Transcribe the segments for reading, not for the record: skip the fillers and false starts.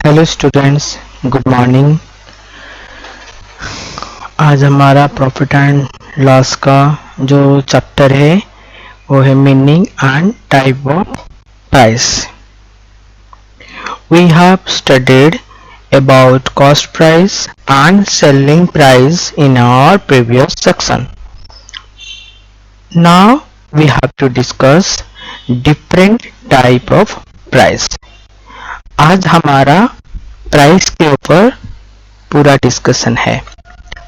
Hello students, good morning. आज हमारा profit and loss का जो चैप्टर है वो है meaning and type of price. We have studied about cost price and selling price in our previous section. Now we have to discuss different type of price. आज हमारा price के ऊपर पूरा डिस्कशन है।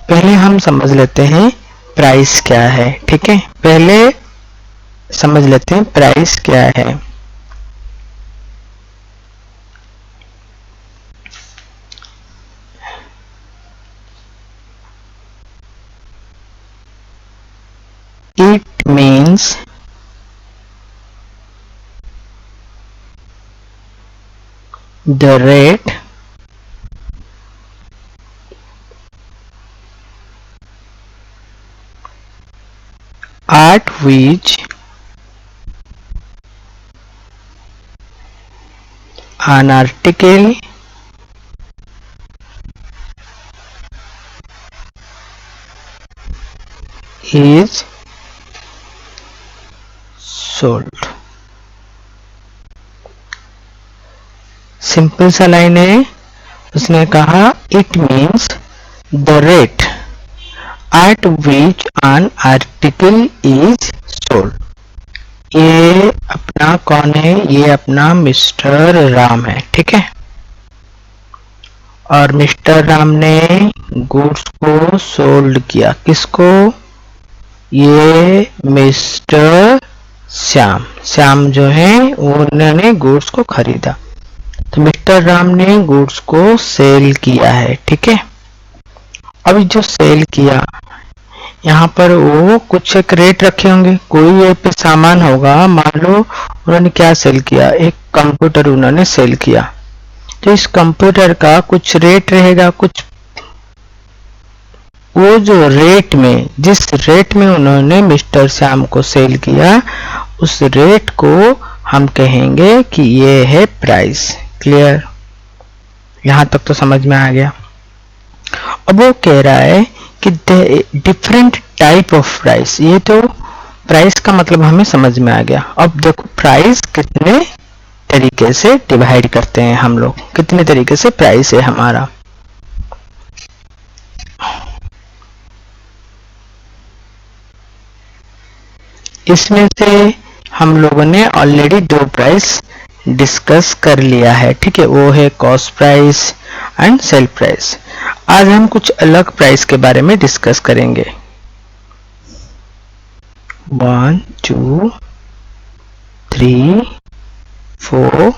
पहले हम समझ लेते हैं प्राइस क्या है। ठीक है, पहले समझ लेते हैं प्राइस क्या है। It means the rate at which an article is sold। Simple सा लाइन है। उसने कहा it means the rate at which an article is sold। ये अपना कौन है? ये अपना मिस्टर राम है। ठीक है, और मिस्टर राम ने गुड्स को सोल्ड किया। किसको? ये मिस्टर श्याम, श्याम जो है उन्होंने गुड्स को खरीदा, तो मिस्टर राम ने गुड्स को सेल किया है। ठीक है, अभी जो सेल किया यहाँ पर वो कुछ एक रेट रखे होंगे, कोई एक सामान होगा। मान लो उन्होंने क्या सेल किया, एक कंप्यूटर उन्होंने सेल किया, तो इस कंप्यूटर का कुछ रेट रहेगा। कुछ वो जो रेट में, जिस रेट में उन्होंने मिस्टर श्याम को सेल किया, उस रेट को हम कहेंगे कि ये है प्राइस। क्लियर? यहाँ तक तो समझ में आ गया। अब वो कह रहा है कि डिफरेंट टाइप ऑफ प्राइस। ये तो प्राइस का मतलब हमें समझ में आ गया। अब देखो प्राइस कितने तरीके से डिवाइड करते हैं हम लोग, कितने तरीके से प्राइस है हमारा। इसमें से हम लोगों ने ऑलरेडी दो प्राइस डिस्कस कर लिया है। ठीक है, वो है cost price and sale price. आज हम कुछ अलग प्राइस के बारे में डिस्कस करेंगे। 1 2 3 4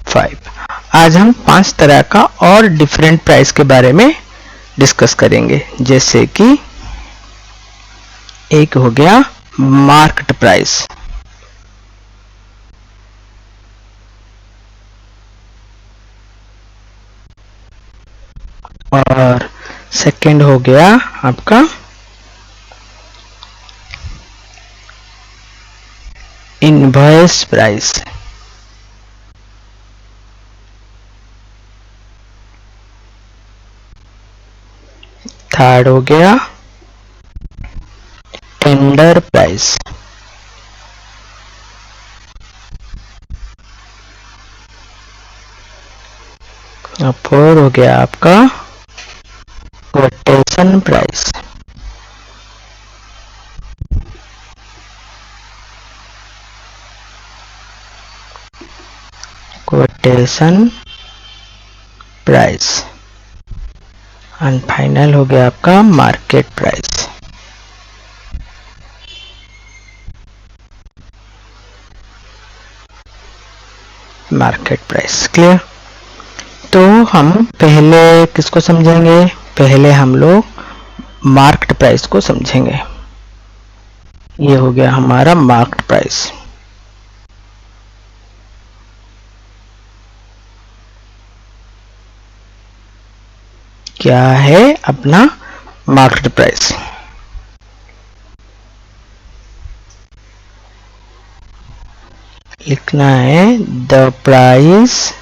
5। आज हम 5 तरह का और डिफरेंट प्राइस के बारे में डिस्कस करेंगे। जैसे कि एक हो गया मार्केट प्राइस, और सेकंड हो गया आपका इनवॉइस प्राइस, थर्ड हो गया टेंडर प्राइस, और फोर हो गया आपका quotation price. Quotation price and final हो गया आपका market price. Market price. Clear? तो हम पहले किसको समझेंगे? पहले हम लोग मार्केट प्राइस को समझेंगे। ये हो गया हमारा मार्केट प्राइस। क्या है अपना मार्केट प्राइस? लिखना है the price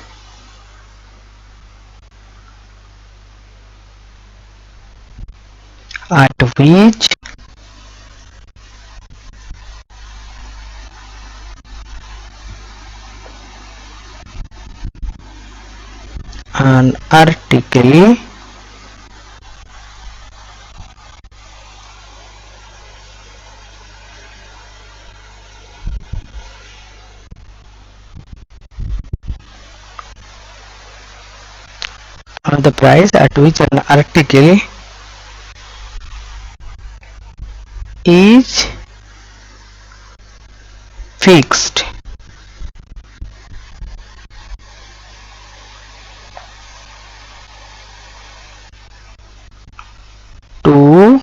which an article or the price at which an article is fixed to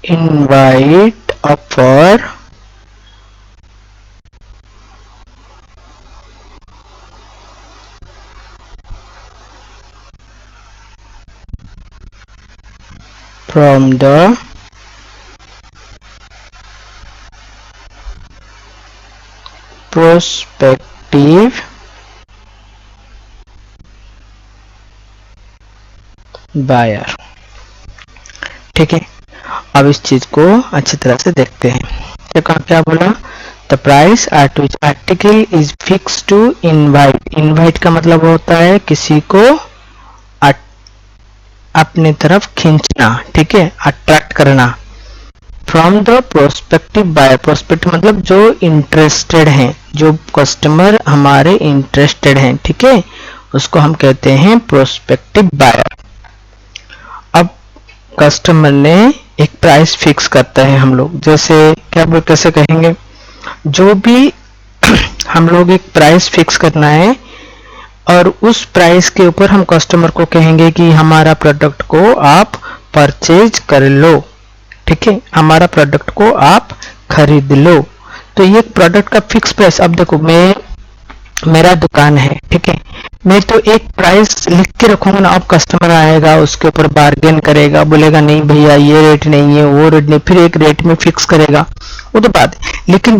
invite offer from the prospective buyer। ठीक है, अब इस चीज को अच्छी तरह से देखते हैं। देखो क्या बोला, the price at which article is fix to invite. Invite का मतलब होता है किसी को अपनी तरफ खींचना, ठीक है, अट्रैक्ट करना। From the prospective buyer, prospective मतलब जो इंटरेस्टेड हैं, जो कस्टमर हमारे इंटरेस्टेड हैं, ठीक है, उसको हम कहते हैं प्रोस्पेक्टिव बायर। अब कस्टमर ने एक प्राइस फिक्स करता है, हम लोग जैसे क्या कैसे कहेंगे, जो भी हम लोग एक प्राइस फिक्स करना है और उस प्राइस के ऊपर हम कस्टमर को कहेंगे कि हमारा प्रोडक्ट को आप परचेज कर लो, ठीक है, हमारा प्रोडक्ट को आप खरीद लो। तो ये प्रोडक्ट का फिक्स प्राइस, अब देखो मेरा दुकान है, ठीक है, मैं तो एक प्राइस लिख के रखूंगा ना, अब कस्टमर आएगा उसके ऊपर बार्गेन करेगा, बोलेगा नहीं भैया ये रेट नहीं है, वो रेट नहीं, फिर एक रेट में फिक्स करेगा, वो तो बात है। लेकिन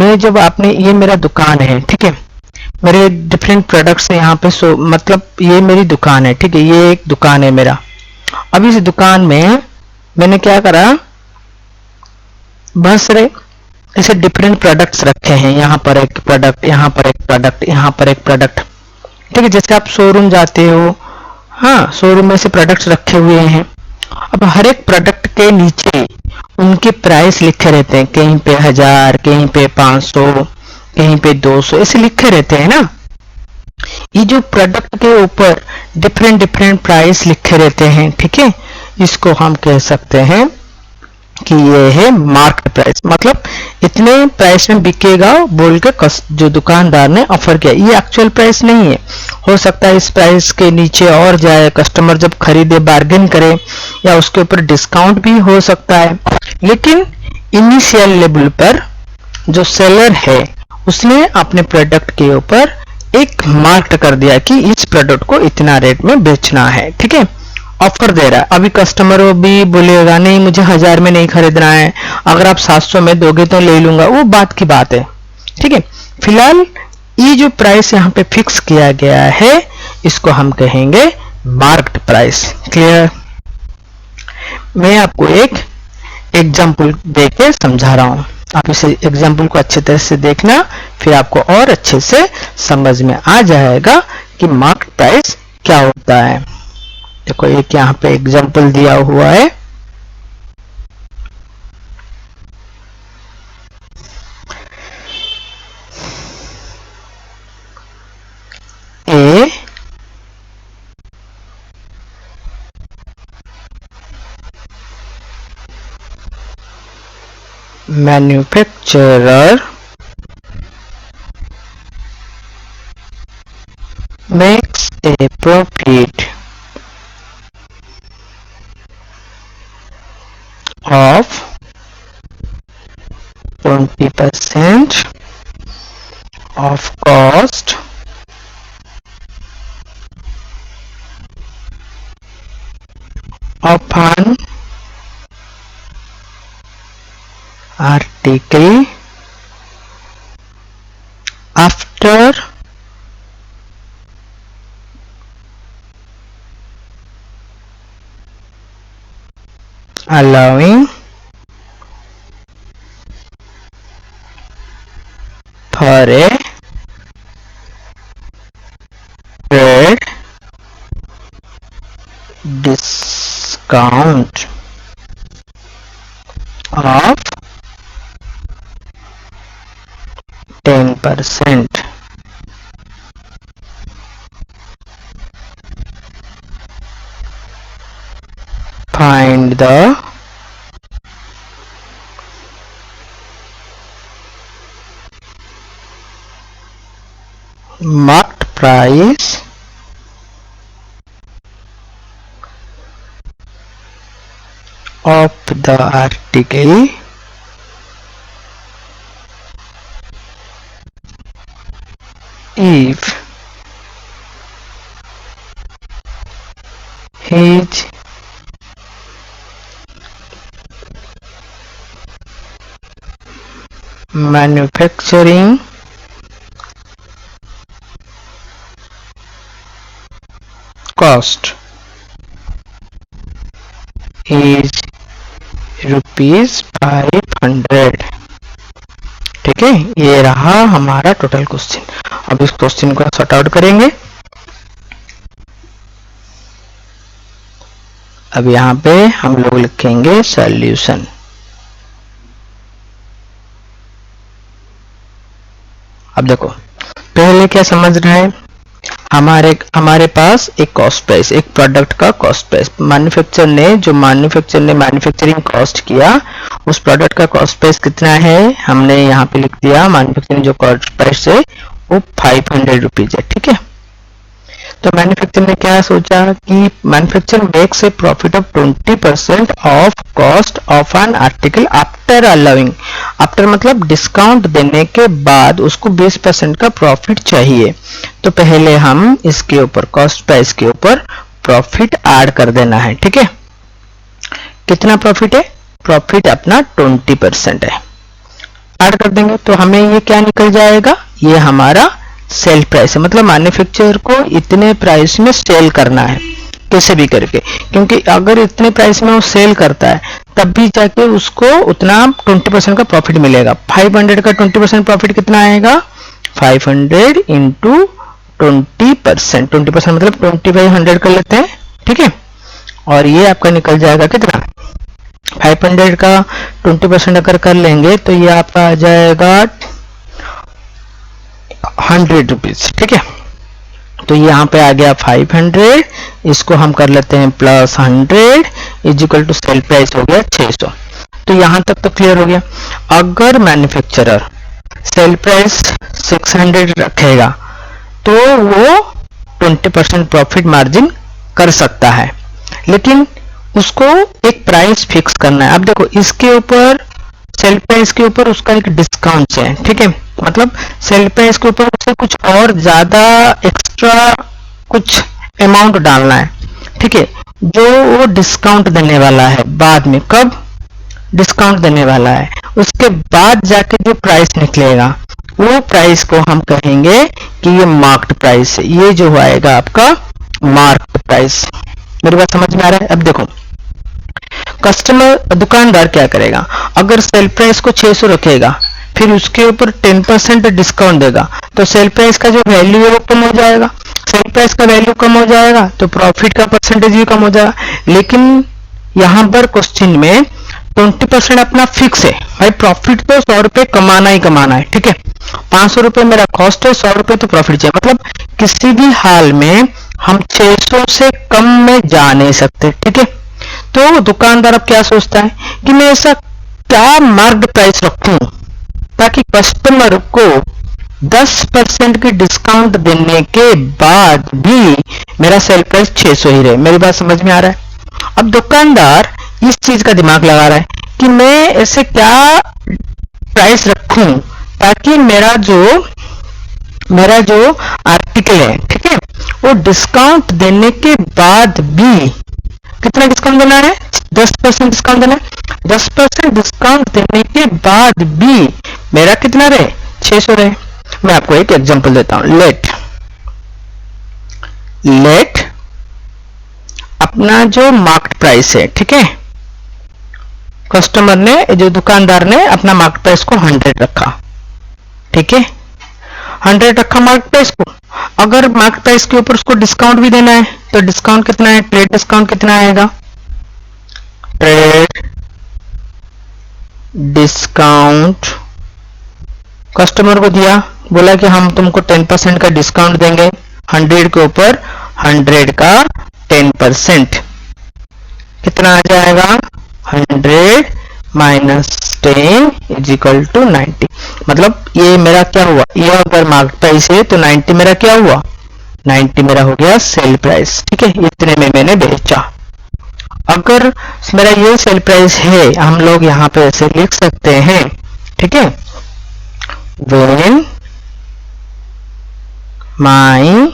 मैं जब आपने, ये मेरा दुकान है, ठीक है, मेरे डिफरेंट प्रोडक्ट्स हैं यहाँ पे, सो मतलब ये मेरी दुकान है, ठीक है, ये एक दुकान है मेरा। अब इस दुकान में मैंने क्या करा, बहुत सारे ऐसे डिफरेंट प्रोडक्ट्स रखे हैं, यहाँ पर एक प्रोडक्ट, यहाँ पर एक प्रोडक्ट, यहाँ पर एक प्रोडक्ट, ठीक है, जैसे आप शोरूम जाते हो, हाँ, शोरूम में से प्रोडक्ट्स रखे हुए हैं। अब हर एक प्रोडक्ट के नीचे उनके प्राइस लिखे रहते हैं, कहीं पे 1000, कहीं पे 500, कहीं पे 200, ऐसे लिखे रहते हैं ना। ये जो प्रोडक्ट के ऊपर डिफरेंट डिफरेंट प्राइस लिखे रहते हैं, ठीक है, इसको हम कह सकते हैं कि ये है मार्केट प्राइस, मतलब इतने प्राइस में बिकेगा बोल के जो दुकानदार ने ऑफर किया, ये एक्चुअल प्राइस नहीं है। हो सकता है इस प्राइस के नीचे और जाए, कस्टमर जब खरीदे बार्गेन करे, या उसके ऊपर डिस्काउंट भी हो सकता है। लेकिन इनिशियल लेवल पर जो सेलर है उसने अपने प्रोडक्ट के ऊपर एक मार्क कर दिया कि इस प्रोडक्ट को इतना रेट में बेचना है, ठीक है, ऑफर दे रहा है। अभी कस्टमर भी बोलेगा नहीं मुझे 1000 में नहीं खरीदना है, अगर आप 700 में दोगे तो ले लूंगा, वो बात की बात है, ठीक है। फिलहाल ये जो प्राइस यहाँ पे फिक्स किया गया है इसको हम कहेंगे मार्क्ड प्राइस। क्लियर? मैं आपको एक एग्जाम्पल देके समझा रहा हूं, आप इसे एग्जाम्पल को अच्छे तरह से देखना, फिर आपको और अच्छे से समझ में आ जाएगा कि मार्केट प्राइस क्या होता है। देखो एक यहाँ पे एग्जाम्पल दिया हुआ है, ए manufacturer makes a profit of 20% of cost upon article after allowing for a trade discount of 10%. Find the marked price of the article if his manufacturing cost is ₹500। ठीक है, ये रहा हमारा टोटल क्वेश्चन। अब इस क्वेश्चन को sort out करेंगे। अब यहाँ पे हम लोग लिखेंगे सॉल्यूशन। अब देखो पहले क्या समझ रहे हैं, हमारे पास एक कॉस्ट प्राइस, एक प्रोडक्ट का कॉस्ट प्राइस, मैन्युफैक्चरर ने मैन्युफैक्चरिंग कॉस्ट किया, उस प्रोडक्ट का कॉस्ट प्राइस कितना है हमने यहाँ पे लिख दिया। मैन्युफैक्चरिंग जो कॉस्ट प्राइस है वो ₹500 है। ठीक है, तो मैन्युफैक्चरर ने क्या सोचा कि manufacturer makes a profit of 20% of cost of an article after allowing. After मतलब डिस्काउंट देने के बाद उसको 20% का प्रॉफिट चाहिए। तो पहले हम इसके ऊपर कॉस्ट प्राइस के ऊपर प्रॉफिट ऐड कर देना है। ठीक है, कितना प्रॉफिट है, प्रॉफिट अपना 20% है, ऐड कर देंगे तो हमें ये क्या निकल जाएगा, ये हमारा सेल प्राइस है। मतलब मैन्युफैक्चरर को इतने प्राइस में सेल करना है कैसे भी करके, क्योंकि अगर इतने प्राइस में वो सेल करता है तब भी जाके उसको उतना 20% का प्रॉफिट मिलेगा। 500 का 20% प्रॉफिट कितना आएगा, 500 इंटू 20%, 20% मतलब 2500 कर लेते हैं। ठीक है, और ये आपका निकल जाएगा कितना, 500 का 20% अगर कर लेंगे तो ये आपका आ जाएगा ₹100। ठीक है, तो यहाँ पे आ गया 500, इसको हम कर लेते हैं plus 100 is equal to sale price हो गया 600। तो यहाँ तक तो क्लियर हो गया। अगर मैन्युफैक्चरर सेल प्राइस 600 रखेगा तो वो 20% प्रॉफिट मार्जिन कर सकता है, लेकिन उसको एक प्राइस फिक्स करना है। अब देखो इसके ऊपर सेल प्राइस के ऊपर उसका एक डिस्काउंट है। ठीक है, मतलब सेल प्राइस के ऊपर उसे कुछ और ज्यादा एक्स्ट्रा कुछ अमाउंट डालना है। ठीक है, जो वो डिस्काउंट देने वाला है बाद में, कब डिस्काउंट देने वाला है उसके बाद जाके जो प्राइस निकलेगा वो प्राइस को हम कहेंगे कि ये मार्क्ड प्राइस है। ये जो आएगा आपका मार्क्ड प्राइस। मेरी बात समझ में आ रहा है। अब देखो कस्टमर दुकानदार क्या करेगा, अगर सेल प्राइस को 600 रखेगा फिर उसके ऊपर 10% डिस्काउंट देगा तो सेल प्राइस का जो वैल्यू है वो कम हो जाएगा। सेल प्राइस का वैल्यू कम हो जाएगा तो प्रॉफिट का परसेंटेज भी कम हो जाएगा। लेकिन यहाँ पर क्वेश्चन में 20% अपना फिक्स है भाई, प्रॉफिट तो 100 रुपए कमाना ही कमाना है। ठीक है, 500 रुपए मेरा कॉस्ट है, 100 रुपए तो प्रॉफिट चाहिए। मतलब किसी भी हाल में हम 600 से कम में जा नहीं सकते। ठीक है, तो दुकानदार अब क्या सोचता है कि मैं ऐसा क्या मार्क्ड प्राइस रखूं ताकि कस्टमर को 10% की डिस्काउंट देने के बाद भी मेरा सेल प्राइस 600 ही रहे। मेरी बात समझ में आ रहा है। अब दुकानदार इस चीज का दिमाग लगा रहा है कि मैं ऐसे क्या प्राइस रखूं ताकि मेरा जो आर्टिकल है, ठीक है, वो डिस्काउंट देने के बाद भी कितना डिस्काउंट देना है, 10% डिस्काउंट देना है। 10% डिस्काउंट देने के बाद भी मेरा कितना रहे, 600 रहे। मैं आपको एक एग्जांपल देता हूं। लेट अपना जो मार्केट प्राइस है, ठीक है, कस्टमर ने, जो दुकानदार ने अपना मार्केट प्राइस को 100 रखा, ठीक है, 100 रखा मार्केट प्राइस को। अगर मार्केट प्राइस के ऊपर उसको डिस्काउंट भी देना है तो डिस्काउंट कितना है, ट्रेड डिस्काउंट कितना आएगा, ट्रेड डिस्काउंट कस्टमर को दिया, बोला कि हम तुमको 10% का डिस्काउंट देंगे, 100 के ऊपर 100 का 10%, कितना आ जाएगा, 100 माइनस 10 इज इक्वल टू 90। मतलब ये मेरा क्या हुआ, ये अगर मार्केट प्राइस है तो 90 मेरा क्या हुआ, 90 मेरा हो गया सेल प्राइस, ठीक है, इतने में मैंने बेचा। अगर मेरा ये सेल प्राइस है, हम लोग यहाँ पे ऐसे लिख सकते हैं, ठीक है, when my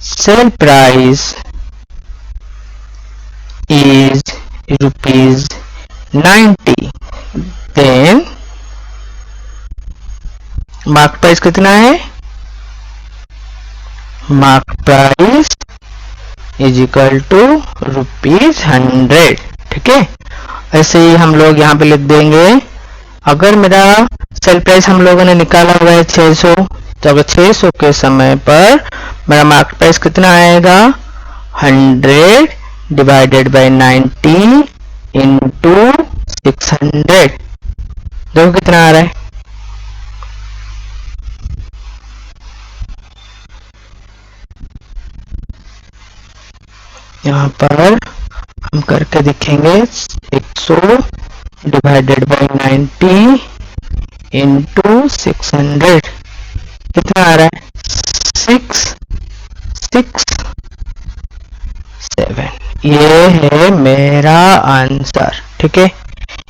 sale price is rupees 90, then market price कितना है, market price is equal to rupees 100, ठीक है। ऐसे ही हम लोग यहाँ पे लिख देंगे, अगर मेरा सेल प्राइस हम लोगों ने निकाला हुआ है 600, तो अगर 600 के समय पर मेरा मार्केट प्राइस कितना आएगा, 100 डिवाइडेड बाय 90 इंटू 600, देखो कितना आ रहा है, यहाँ पर हम करके दिखेंगे, 100 डिवाइडेड बाय 90 इंटू 600, कितना आ रहा है, 667, ये है मेरा आंसर, ठीक है,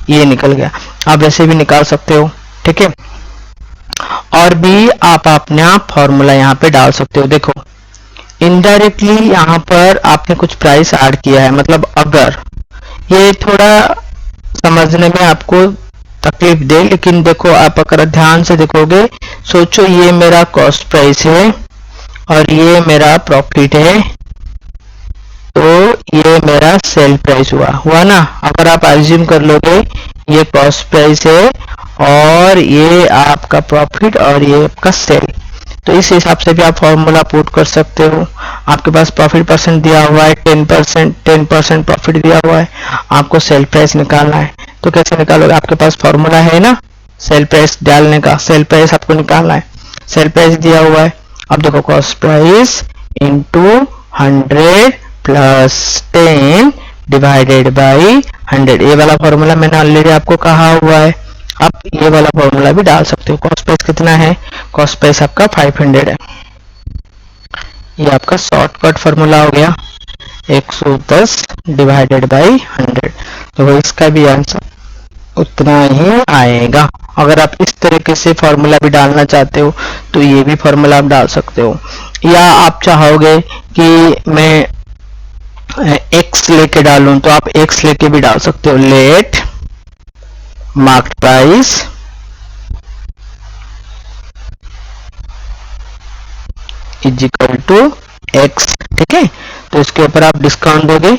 ये निकल गया। आप ऐसे भी निकाल सकते हो, ठीक है, और भी आप अपना फॉर्मूला यहाँ पे डाल सकते हो। देखो इनडायरेक्टली यहाँ पर आपने कुछ प्राइस ऐड किया है, मतलब अगर ये थोड़ा समझने में आपको तकलीफ दे, लेकिन देखो आप अगर ध्यान से देखोगे, सोचो ये मेरा कॉस्ट प्राइस है और ये मेरा प्रॉफिट है, तो ये मेरा सेल प्राइस हुआ ना। अगर आप अज्यूम कर लोगे ये कॉस्ट प्राइस है और ये आपका प्रॉफिट और ये आपका सेल, तो इस हिसाब से भी आप फॉर्मूला पुट कर सकते हो। आपके पास प्रॉफिट परसेंट दिया हुआ है 10% प्रॉफिट दिया हुआ है, आपको सेल प्राइस निकालना है, तो कैसे निकालोगे, आपके पास फॉर्मूला है ना सेल प्राइस डालने का, सेल प्राइस आपको निकालना है, सेल प्राइस दिया हुआ है। अब देखो cost price into 100 plus 10 divided by 100, ये वाला फॉर्मूला मैंने ऑलरेडी आपको कहा हुआ है। आप ये वाला फॉर्मूला भी डाल सकते हो। कॉस्ट प्राइस कितना है, कॉस्ट प्राइस आपका 500 है, ये आपका शॉर्टकट फॉर्मूला हो गया, 110 डिवाइडेड बाई 100, तो इसका भी आंसर उतना ही आएगा। अगर आप इस तरीके से फॉर्मूला भी डालना चाहते हो तो ये भी फॉर्मूला आप डाल सकते हो, या आप चाहोगे कि मैं x लेके डालूं तो आप x लेके भी डाल सकते हो। Let market price is equal to x, ठीक है, तो इसके ऊपर आप डिस्काउंट दोगे।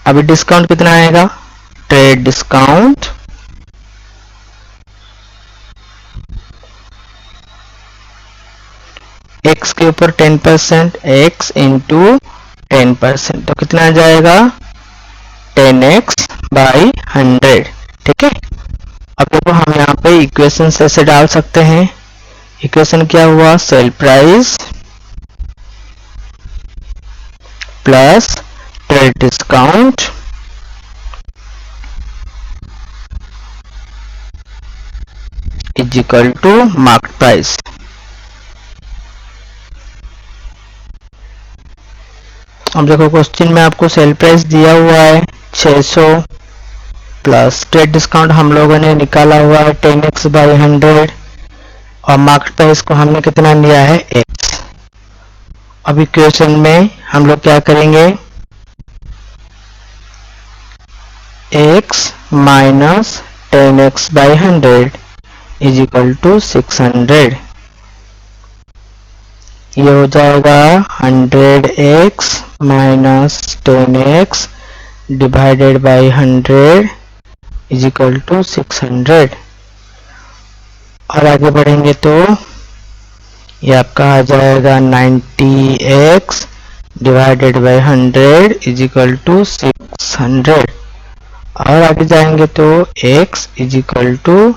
अभी डिस्काउंट कितना आएगा, ट्रेड डिस्काउंट x के ऊपर 10%, x इंटू 10%, तो कितना आ जाएगा 10x बाई 100, ठीक है। अब देखो हम यहाँ पे इक्वेशन ऐसे डाल सकते हैं, इक्वेशन क्या हुआ, sale price plus trade discount is equal to market price. अब देखो क्वेश्चन में आपको सेल प्राइस दिया हुआ है 600 प्लस ट्रेड डिस्काउंट हम लोगों ने निकाला हुआ है 10x बाई 100 और मार्केट प्राइस को हमने कितना लिया है x। अब इक्वेशन में हम लोग क्या करेंगे, x minus 10x by 100 is equal to 600। ये हो जाएगा 100x minus 10x divided by 100 is equal to 600। और आगे बढ़ेंगे तो ये आपका आ जाएगा 90x divided by 100 is equal to 600। और आगे जाएंगे तो x is equal to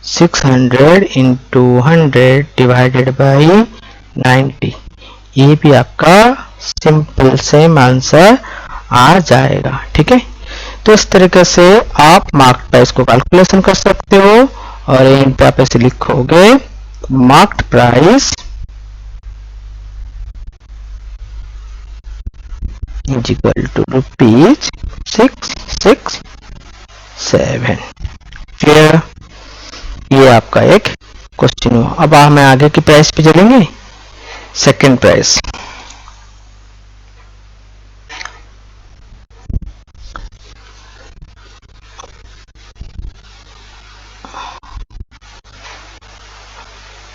600 into 100 divided by 90। ये भी आपका सिंपल सेम आंसर आ जाएगा। ठीक है, तो इस तरीके से आप मार्क्ड प्राइस को कैलकुलेशन कर सकते हो और एंड पे आप ऐसे लिखोगे marked price is equal to rupees 667। Clear, ये आपका एक क्वेश्चन हुआ। अब हमें आगे की प्राइस पे चलेंगे। सेकंड प्राइस,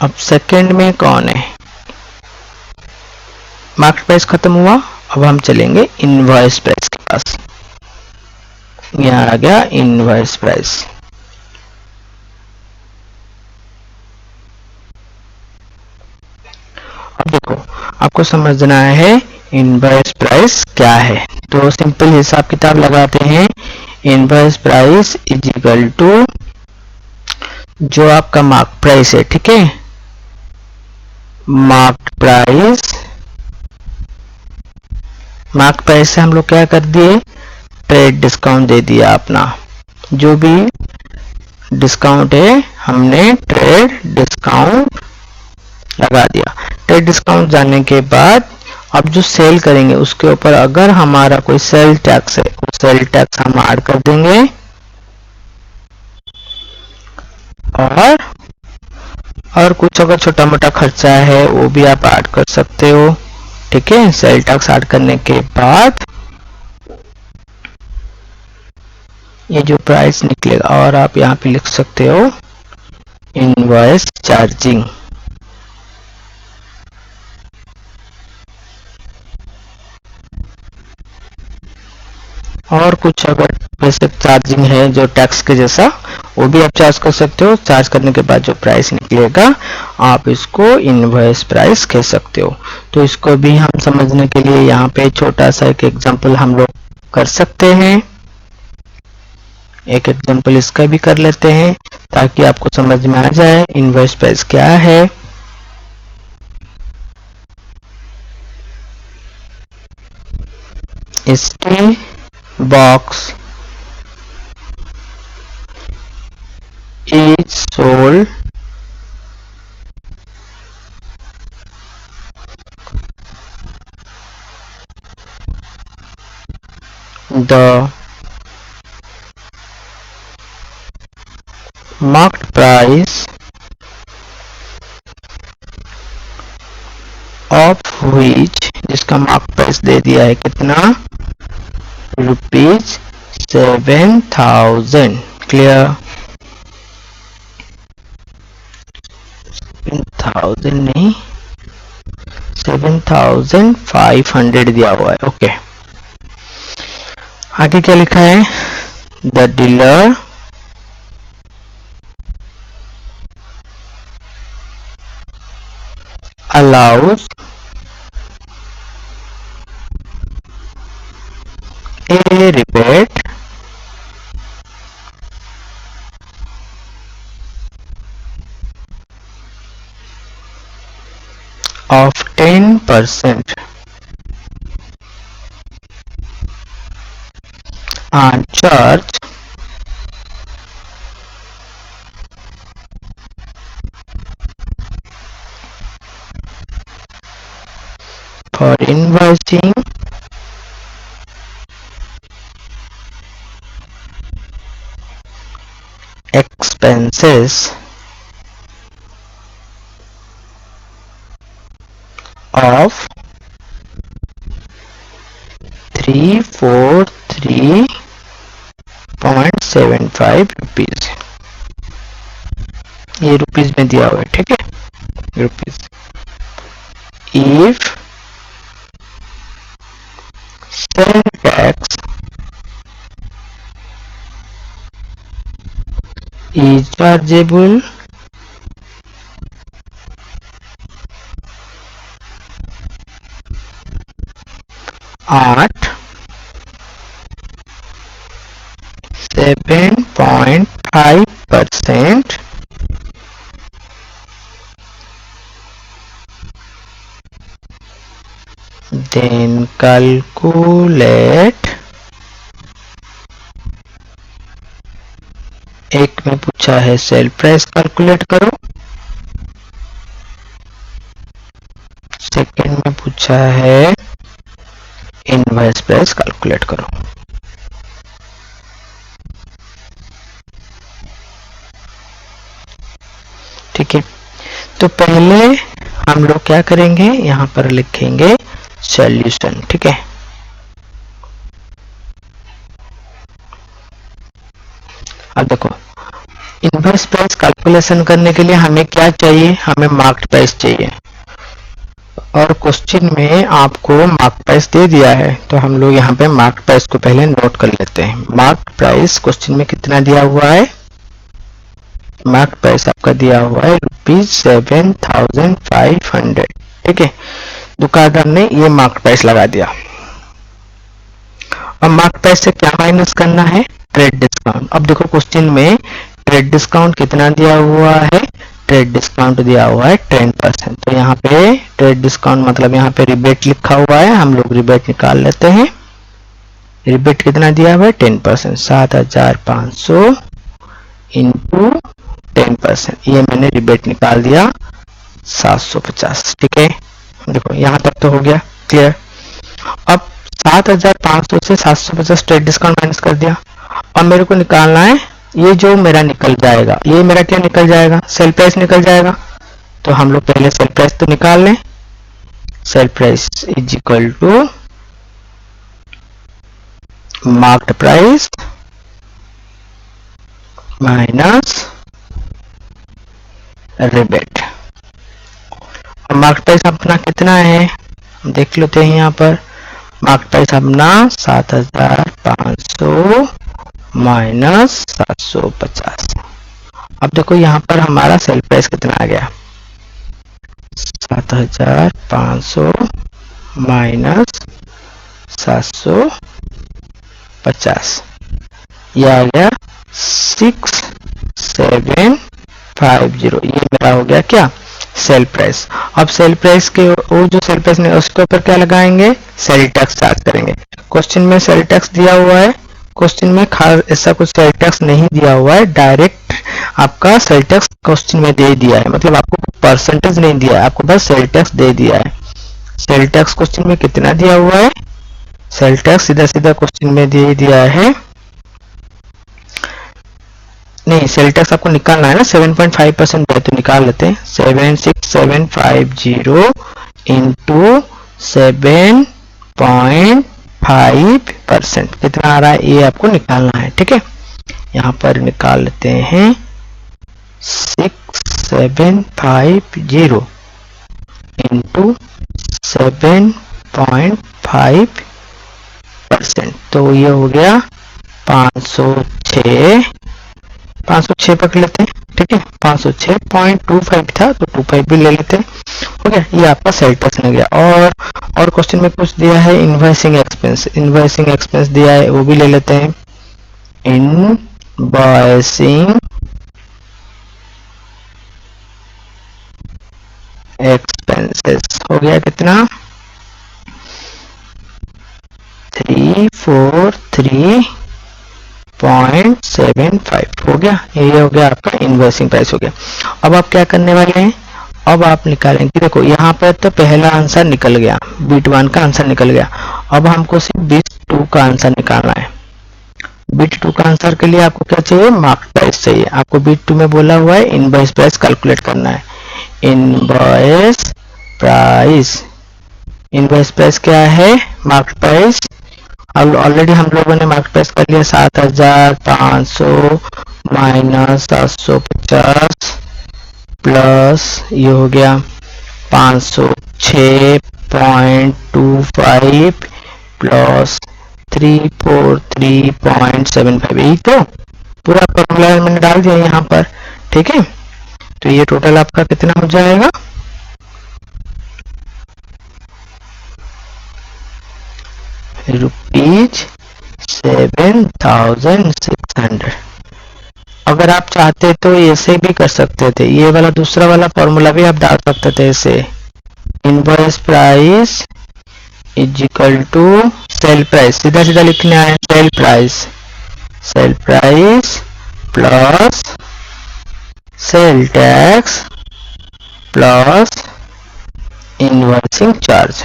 अब सेकंड में कौन है? मार्केट प्राइस खत्म हुआ, अब हम चलेंगे इनवॉइस प्राइस के पास। यहां आ गया इनवॉइस प्राइस। अब देखो, आपको समझना है इनवॉइस प्राइस क्या है। तो सिंपल हिसाब किताब लगाते हैं। Invoice price is equal to जो आपका मार्क प्राइस है, ठीक है, मार्क प्राइस, मार्क प्राइस से हम लोग क्या कर दिए, ट्रेड डिस्काउंट दे दिया अपना। जो भी डिस्काउंट है हमने ट्रेड डिस्काउंट लगा दिया। ट्रेड डिस्काउंट जाने के बाद अब जो सेल करेंगे उसके ऊपर अगर हमारा कोई सेल टैक्स है, वो सेल टैक्स हम ऐड कर देंगे। और कुछ अगर छोटा मोटा खर्चा है वो भी आप ऐड कर सकते हो। ठीक है, सेल टैक्स ऐड करने के बाद ये जो प्राइस निकलेगा, और आप यहाँ पे लिख सकते हो इनवॉइस चार्जिंग। और कुछ अगर बेसिक चार्जिंग है जो टैक्स के जैसा, वो भी आप चार्ज कर सकते हो। चार्ज करने के बाद जो प्राइस निकलेगा आप इसको इनवॉइस प्राइस कह सकते हो। तो इसको भी हम समझने के लिए यहाँ पे छोटा सा एक एग्जांपल हम लोग कर सकते हैं। एक एग्जांपल इसका भी कर लेते हैं ताकि आपको समझ में आ जाए इनवॉइस प्राइस क्या है। Steel box is sold the market price of which, जिसका मार्केट प्राइस दे दिया है कितना, रुपीज 7000। क्लियर, 7000 नहीं, 7500 दिया हुआ है। ओके, आगे क्या लिखा है, the dealer allows a rebate of 10% on charge for invoicing expenses of 343.75 0.75 rupees, ये रुपीज में दिया हुआ है, ठीक है, rupees. If sale tax is chargeable at 7.5%, then calculate, एक में पूछा है सेल प्राइस कैलकुलेट करो, सेकंड में पूछा है इनवॉइस प्राइस कैलकुलेट करो। ठीक है, तो पहले हम लोग क्या करेंगे, यहां पर लिखेंगे सॉल्यूशन। ठीक है, अब देखो इनवर्स प्राइस कैलकुलेशन करने के लिए हमें क्या चाहिए, हमें मार्केट प्राइस चाहिए, और क्वेश्चन में आपको मार्केट प्राइस दे दिया है, तो हम लोग यहाँ पे मार्केट प्राइस को पहले नोट कर लेते हैं। मार्केट प्राइस क्वेश्चन में कितना दिया हुआ है, मार्केट प्राइस आपका दिया हुआ है ₹7,500। ठीक है, दुकानदार ने ये मार्केट प्राइस लगा दिया। अब मार्केट प्राइस से क्या माइनस करना है, ट्रेड डिस्काउंट। अब देखो क्वेश्चन में ट्रेड डिस्काउंट कितना दिया हुआ है, ट्रेड डिस्काउंट दिया हुआ है 10%। तो यहाँ पे ट्रेड डिस्काउंट मतलब यहाँ पे रिबेट लिखा हुआ है, हम लोग रिबेट निकाल लेते हैं। रिबेट कितना दिया हुआ है 10%, 7,500 इंटू 10%, ये मैंने रिबेट निकाल दिया 750। ठीक है, देखो यहाँ तक तो हो गया क्लियर। अब 7,500 से 750 ट्रेड डिस्काउंट माइनस कर दिया, और मेरे को निकालना है ये जो मेरा निकल जाएगा, ये मेरा क्या निकल जाएगा, सेल प्राइस निकल जाएगा। तो हम लोग पहले सेल प्राइस तो निकाल लें। Sale price is equal to marked price minus rebate. और मार्केट प्राइस अपना कितना है देख लेते हैं, यहाँ पर मार्केट प्राइस अपना 7,500 माइनस 750। अब देखो यहाँ पर हमारा सेल प्राइस कितना आ गया, 7,500 माइनस 750, यह आ गया 6,750। ये मेरा हो गया क्या, सेल प्राइस। अब सेल प्राइस के वो जो सेल प्राइस है उसके ऊपर क्या लगाएंगे, सेल टैक्स चार्ज करेंगे। क्वेश्चन में सेल टैक्स दिया हुआ है, क्वेश्चन में खास ऐसा कुछ सेल टैक्स नहीं दिया हुआ है, डायरेक्ट आपका सेल टैक्स क्वेश्चन में दे दिया है, मतलब आपको परसेंटेज नहीं दिया है, आपको बस सेल टैक्स दे दिया है। सेल टैक्स क्वेश्चन में कितना दिया हुआ है, सेल टैक्स सीधा सीधा क्वेश्चन में दे दिया है, नहीं सेल टैक्स आपको निकालना है ना, 7.5% है तो निकाल लेते हैं। 76750 इंटू 7.5% कितना आ रहा है, ये आपको निकालना है। ठीक है, यहाँ पर निकाल लेते हैं 6750 इंटू 7.5%, तो ये हो गया 506 पकड़ लेते हैं। ठीक है, 506.25 था तो 25 भी ले लेते हैं, हो गया। ये आपका सेल टैक्स लग गया। और क्वेश्चन में कुछ दिया है इनवॉइसिंग एक्सपेंस, इनवॉइसिंग एक्सपेंस दिया है वो भी ले लेते हैं। इनवॉइसिंग एक्सपेंसेस हो गया कितना, 343.75 हो गया। ये हो गया आपका इनवॉइसिंग प्राइस हो गया। अब आप क्या करने वाले हैं, अब आप निकालेंगे, देखो यहाँ पर तो पहला आंसर निकल गया, बीट 1 का आंसर निकल गया। अब हमको सिर्फ बीट 2 का आंसर निकालना है। बीट 2 का आंसर के लिए आपको क्या चाहिए, मार्केट प्राइस चाहिए। आपको बीट 2 में बोला हुआ है इनवॉइस प्राइस कैलकुलेट करना है। इनवॉइस प्राइस, इनवॉइस प्राइस क्या है, मार्केट प्राइस, ऑलरेडी हम लोगों ने मार्केट प्राइस कर लिया 7,500 माइनस 750 प्लस ये हो गया 506.25 प्लस 343.75, यही तो पूरा फॉर्मूला मैंने डाल दिया यहाँ पर। ठीक है, तो ये टोटल आपका कितना हो जाएगा, ₹7,600। अगर आप चाहते तो ऐसे भी कर सकते थे, ये वाला दूसरा वाला फॉर्मूला भी आप डाल सकते थे ऐसे, invoice price is equal to sale price, सीधा सीधा लिखना है sale price plus sale tax plus invoicing charge.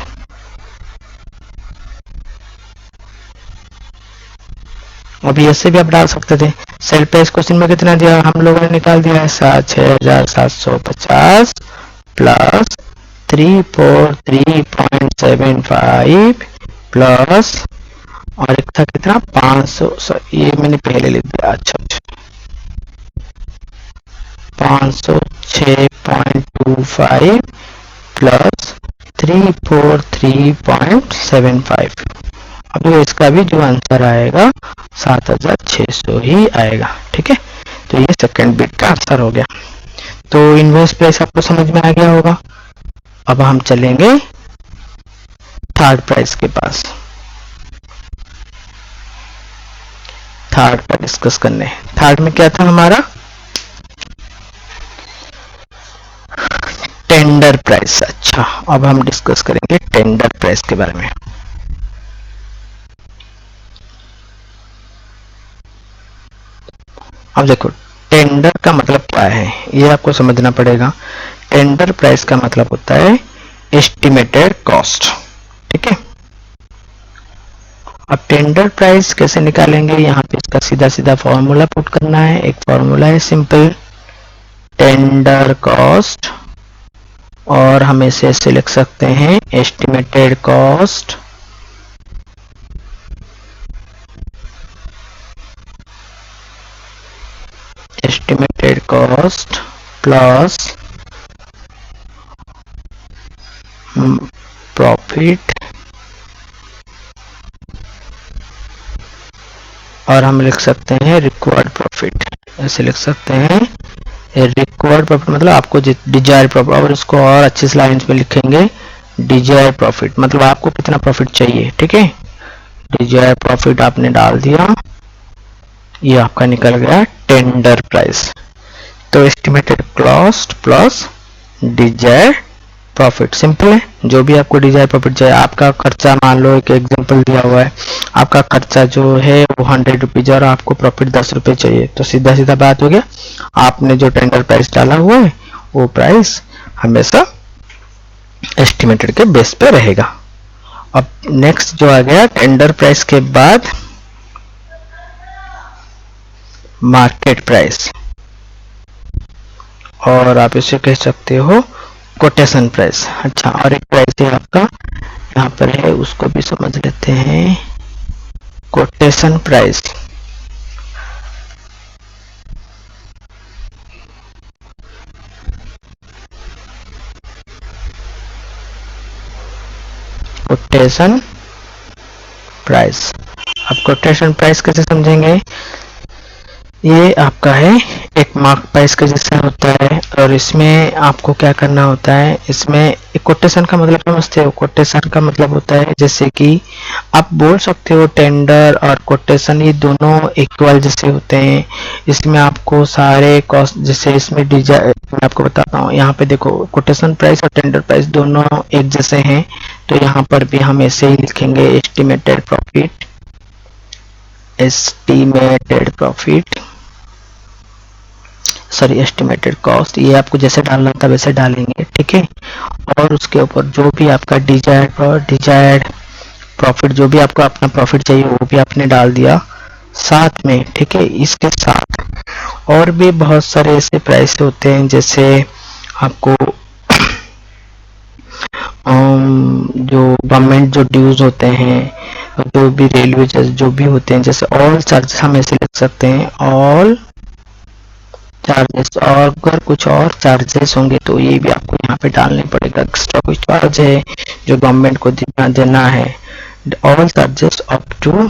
अभी ऐसे भी आप डाल सकते थे। सेल प्राइस क्वेश्चन में कितना दिया हम लोगों ने निकाल दिया है 6,750 प्लस 343.75 प्लस और एक था कितना 500, ये मैंने पहले लिख दिया, अच्छा 506.25 प्लस 343.75। अभी इसका भी जो आंसर आएगा 7,600 ही आएगा। ठीक है, तो ये सेकंड बिट का आंसर हो गया। तो इनवॉइस प्राइस आपको समझ में आ गया होगा। अब हम चलेंगे थर्ड प्राइस के पास, थर्ड पर डिस्कस करने। थर्ड में क्या था हमारा, टेंडर प्राइस। अच्छा, अब हम डिस्कस करेंगे टेंडर प्राइस के बारे में। अब देखो टेंडर का मतलब क्या है, ये आपको समझना पड़ेगा। टेंडर प्राइस का मतलब होता है एस्टिमेटेड कॉस्ट। ठीक है, अब टेंडर प्राइस कैसे निकालेंगे, यहाँ पे इसका सीधा सीधा फॉर्मूला पुट करना है। एक फॉर्मूला है सिंपल, टेंडर कॉस्ट, और हम इसे ऐसे लिख सकते हैं एस्टिमेटेड कॉस्ट प्लस प्रॉफिट, और हम लिख सकते हैं रिक्वायर्ड प्रॉफिट। ऐसे लिख सकते हैं रिक्वायर्ड प्रॉफिट मतलब आपको डिजायर प्रॉफिट, और इसको और अच्छी लाइन्स में लिखेंगे डिजायर प्रॉफिट मतलब आपको कितना प्रॉफिट चाहिए। ठीक है, डिजायर प्रॉफिट आपने डाल दिया, ये आपका निकल गया टेंडर प्राइस। तो estimated cost plus Dzire profit, simple है। जो भी आपको डिजायर प्रॉफिट चाहिए, आपका खर्चा मान लो, एक एग्जांपल दिया हुआ है, आपका खर्चा जो है वो 100 रुपीज और आपको प्रॉफिट 10 रुपए चाहिए, तो सीधा सीधा बात हो गया, आपने जो टेंडर प्राइस डाला हुआ है वो प्राइस हमेशा एस्टिमेटेड के बेस पे रहेगा। अब नेक्स्ट जो आ गया टेंडर प्राइस के बाद मार्केट प्राइस, और आप इसे कह सकते हो कोटेशन प्राइस। अच्छा, और एक प्राइस है आपका यहाँ पर है, उसको भी समझ लेते हैं, कोटेशन प्राइस। कोटेशन प्राइस, अब कोटेशन प्राइस कैसे समझेंगे, ये आपका है एक मार्क प्राइस का जैसा होता है, और इसमें आपको क्या करना होता है, इसमें एक कोटेशन का मतलब समझते हो, कोटेशन का मतलब होता है जैसे कि आप बोल सकते हो टेंडर और कोटेशन ये दोनों इक्वल जैसे होते हैं। इसमें आपको सारे कॉस्ट, जैसे इसमें डिजाइन मैं आपको बताता हूँ, यहाँ पे देखो कोटेशन प्राइस और टेंडर प्राइस दोनों एक जैसे हैं, तो यहाँ पर भी हम ऐसे ही लिखेंगे estimated profit, sorry estimated cost, ये आपको जैसे डालना था वैसे डालेंगे। ठीक है, और उसके ऊपर जो भी आपका डिजायर्ड प्रॉफिट, जो भी आपको अपना प्रॉफिट चाहिए वो भी आपने डाल दिया साथ में। ठीक है, इसके साथ और भी बहुत सारे ऐसे प्राइस होते हैं, जैसे आपको जो गवर्नमेंट जो ड्यूज होते हैं, जो भी रेलवे जो भी होते हैं, जैसे ऑल चार्जेस हम ऐसे लिख सकते हैं, ऑल चार्जेस। और अगर कुछ और चार्जेस होंगे तो ये भी आपको यहाँ पे डालने पड़ेगा। एक्स्ट्रा कोई चार्ज है जो गवर्नमेंट को देना है, all charges up to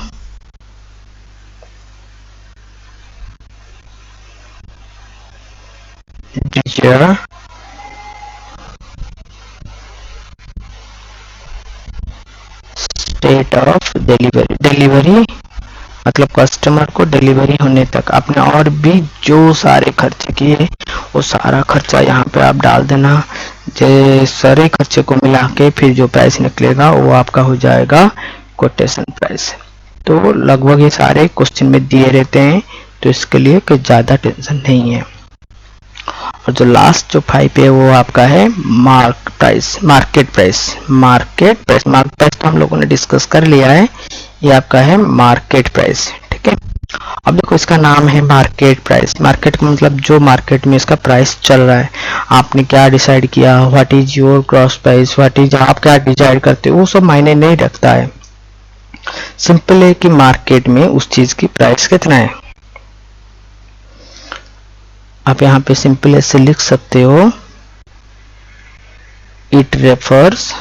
state of delivery. Delivery मतलब कस्टमर को डिलीवरी होने तक आपने और भी जो सारे खर्चे किए वो सारा खर्चा यहाँ पे आप डाल देना। जे सारे खर्चे को मिला के फिर जो प्राइस निकलेगा वो आपका हो जाएगा कोटेशन प्राइस। तो लगभग ये सारे क्वेश्चन में दिए रहते हैं, तो इसके लिए कोई ज़्यादा टेंशन नहीं है। और जो लास्ट जो 5 है वो आपका है मार्केट प्राइस। मार्केट प्राइस तो हम लोगों ने डिस्कस कर लिया है, ये आपका है मार्केट प्राइस। ठीक है, अब देखो इसका नाम है मार्केट प्राइस। मार्केट का मतलब जो मार्केट में इसका प्राइस चल रहा है। आपने क्या डिसाइड किया, what is your gross price, what is, आप क्या डिसाइड करते हो, वो सब मायने नहीं रखता है। सिंपल है कि मार्केट में उस चीज की प्राइस कितना है। आप यहाँ पे सिंपल ऐसे लिख सकते हो, it refers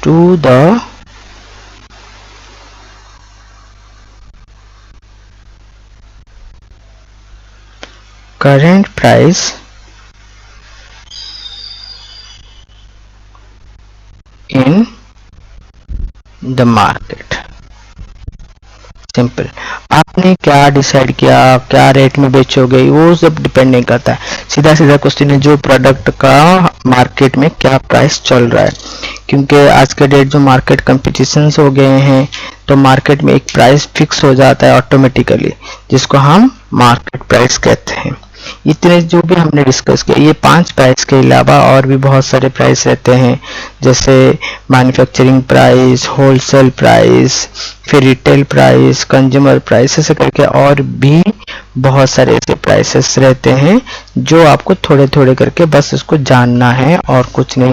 to the current price in the market। Simple, आपने क्या डिसाइड किया, क्या रेट में बेचोगे, वो सब डिपेंड नहीं करता है। सीधा सीधा क्वेश्चन है जो प्रोडक्ट का मार्केट में क्या प्राइस चल रहा है। क्योंकि आज के डेट जो मार्केट कंपटीशंस हो गए हैं, तो मार्केट में एक प्राइस फिक्स हो जाता है ऑटोमेटिकली, जिसको हम मार्केट प्राइस कहते हैं। इतने जो भी हमने डिस्कस किया, ये 5 प्राइस के अलावा और भी बहुत सारे प्राइस रहते हैं, जैसे मैन्युफैक्चरिंग प्राइस, होलसेल प्राइस, फिर रिटेल प्राइस, कंज्यूमर प्राइस, ऐसे करके और भी बहुत सारे ऐसे प्राइसेस रहते हैं जो आपको थोड़े थोड़े करके बस इसको जानना है और कुछ नहीं।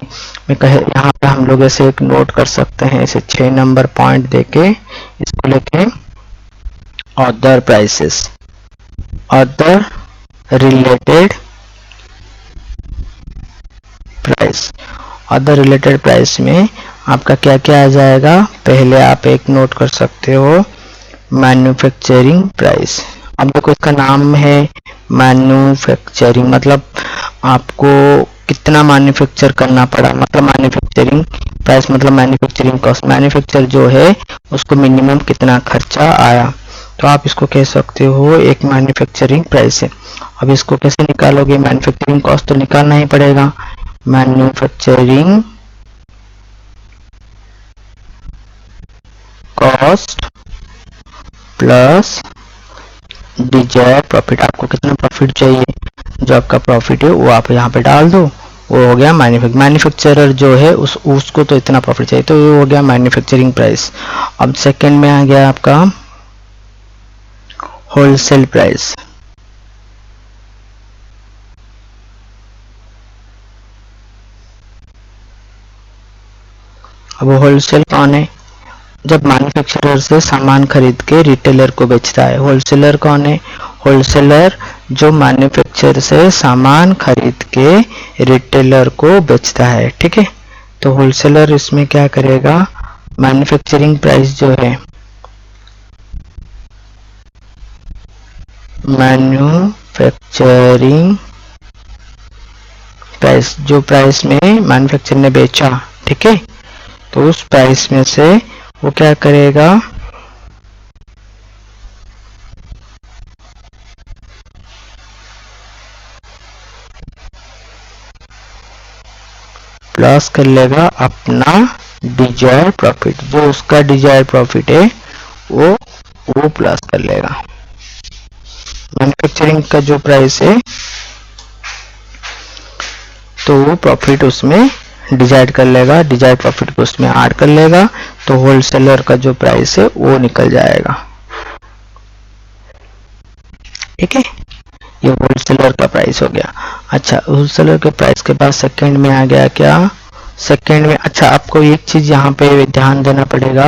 मैं कहे यहाँ पे हम लोग ऐसे एक नोट कर सकते हैं, ऐसे 6 नंबर पॉइंट देके इसको लेके, other prices, other related price. Other related price में आपका क्या क्या आ जाएगा, पहले आप एक नोट कर सकते हो, मैन्युफैक्चरिंग प्राइस। अब देखो इसका नाम है मैन्युफैक्चरिंग, मतलब आपको कितना मैन्युफैक्चर करना पड़ा, मतलब मैन्युफैक्चरिंग प्राइस मतलब मैन्युफैक्चरिंग कॉस्ट, मैन्युफैक्चर जो है उसको मिनिमम कितना खर्चा आया, तो आप इसको कह सकते हो एक मैन्युफैक्चरिंग प्राइस है। अब इसको कैसे निकालोगे, मैन्युफैक्चरिंग कॉस्ट तो निकालना ही पड़ेगा। Manufacturing cost plus desired profit, आपको कितना प्रॉफिट चाहिए, जो आपका प्रॉफिट है वो आप यहाँ पे डाल दो, वो हो गया मैन्युफैक्चरर जो है उसको तो इतना प्रॉफिट चाहिए, तो ये हो गया मैन्युफैक्चरिंग प्राइस। अब सेकंड में आ गया आपका होलसेल प्राइस। अब होलसेल कौन है, जब मैन्युफैक्चरर से सामान खरीद के रिटेलर को बेचता है। होलसेलर कौन है, होलसेलर जो मैन्युफैक्चरर से सामान खरीद के रिटेलर को बेचता है। ठीक है, तो होलसेलर इसमें क्या करेगा, मैन्युफैक्चरिंग प्राइस जो है, मैन्युफैक्चरिंग प्राइस, जो प्राइस में मैन्युफैक्चरर ने बेचा, ठीक है, तो उस प्राइस में से वो क्या करेगा, प्लस कर लेगा अपना डिजायर्ड प्रॉफिट, जो उसका डिजायर्ड प्रॉफिट है वो प्लस कर लेगा। मैन्युफैक्चरिंग का जो प्राइस है तो वो प्रॉफिट उसमें डिजाइड कर लेगा, डिजाइड प्रॉफिट को उसमें ऐड कर लेगा, तो होलसेलर का जो प्राइस है वो निकल जाएगा। ठीक है, ये होलसेलर का प्राइस हो गया। अच्छा, होलसेलर के प्राइस के बाद सेकंड में आ गया क्या, सेकंड में। अच्छा, आपको एक चीज यहाँ पे ध्यान देना पड़ेगा,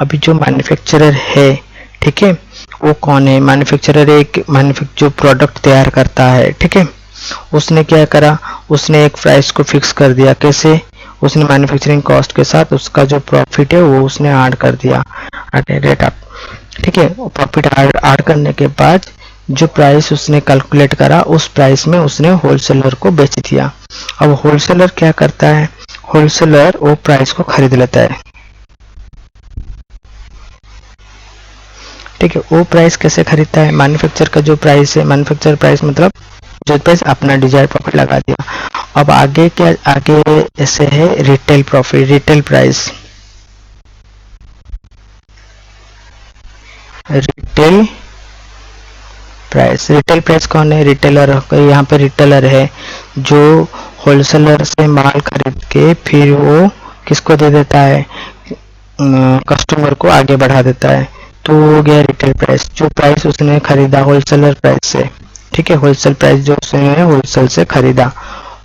अभी जो मैन्युफैक्चरर है, ठीक है, वो कौन है? मैन्युफैक्चरर एक जो प्रोडक्ट तैयार करता है, ठीक है, उसने क्या करा, उसने एक प्राइस को फिक्स कर दिया। कैसे? उसने मैन्युफैक्चरिंग कॉस्ट के साथ उसका जो प्रॉफिट है वो उसने ऐड कर दिया, रेट अप, ठीक है। प्रॉफिट ऐड करने के बाद जो प्राइस उसने कैलकुलेट करा, उस प्राइस में उसने होलसेलर को बेच दिया। अब होलसेलर क्या करता है? होलसेलर वो प्राइस को खरीद लेता है, ठीक है। वो प्राइस कैसे खरीदता है? मैन्युफैक्चर का जो प्राइस है, मैन्युफैक्चर प्राइस मतलब जो प्राइस अपना डिजायर प्रॉफिट लगा दिया। अब आगे क्या, आगे ऐसे है retail profit, retail price, retail price. Retail price कौन है? रिटेलर। यहाँ पे रिटेलर है जो होलसेलर से माल खरीद के फिर वो किसको दे देता है? कस्टमर को आगे बढ़ा देता है। तो हो गया रिटेल प्राइस, जो प्राइस उसने खरीदा होलसेलर प्राइस से, ठीक है। होलसेल प्राइस जो उसने होलसेल से खरीदा,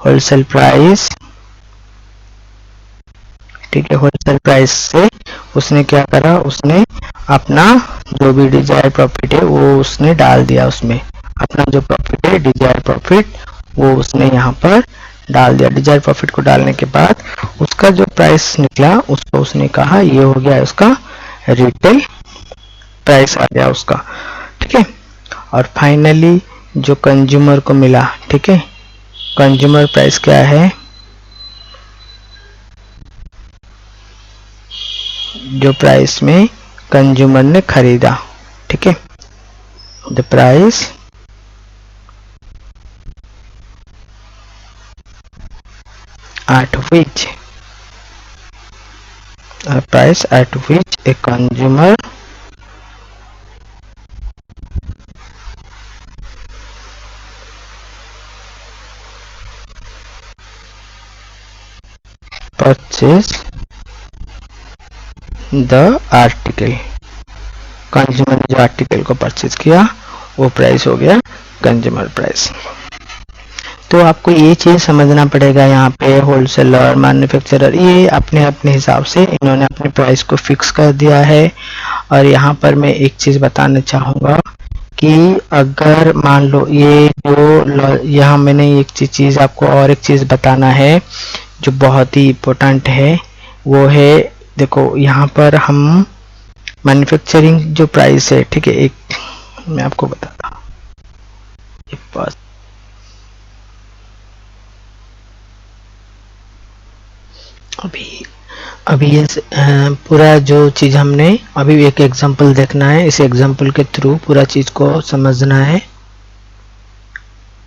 होलसेल प्राइस, ठीक है। होलसेल प्राइस से उसने क्या करा, उसने अपना जो भी डिजायर प्रॉफिट है वो उसने डाल दिया उसमें, अपना जो प्रॉफिट है डिजायर प्रॉफिट वो उसने यहाँ पर डाल दिया। डिजायर प्रॉफिट को डालने के बाद उसका जो प्राइस निकला उसको उसने कहा ये हो गया उसका रिटेल प्राइस आ गया उसका, ठीक है। और फाइनली जो कंज्यूमर को मिला, ठीक है, कंज्यूमर प्राइस क्या है? जो प्राइस में कंज्यूमर ने खरीदा, ठीक है, the price at which price at which a consumer purchase the article, consumer ने जो आर्टिकल को परचेज किया वो प्राइस हो गया कंज्यूमर प्राइस। तो आपको ये चीज समझना पड़ेगा, यहाँ पे होलसेलर, मैन्युफैक्चरर, ये अपने अपने हिसाब से इन्होंने अपने प्राइस को फिक्स कर दिया है। और यहाँ पर मैं एक चीज बताना चाहूंगा कि अगर मान लो ये जो यहाँ मैंने एक चीज आपको और एक चीज बताना है जो बहुत ही इम्पोर्टेंट है, वो है, देखो यहाँ पर हम मैन्युफैक्चरिंग जो प्राइस है, ठीक है, एक मैं आपको बताता हूँ, अभी अभी ये पूरा जो चीज हमने अभी एक एग्जांपल देखना है, इस एग्जांपल के थ्रू पूरा चीज को समझना है।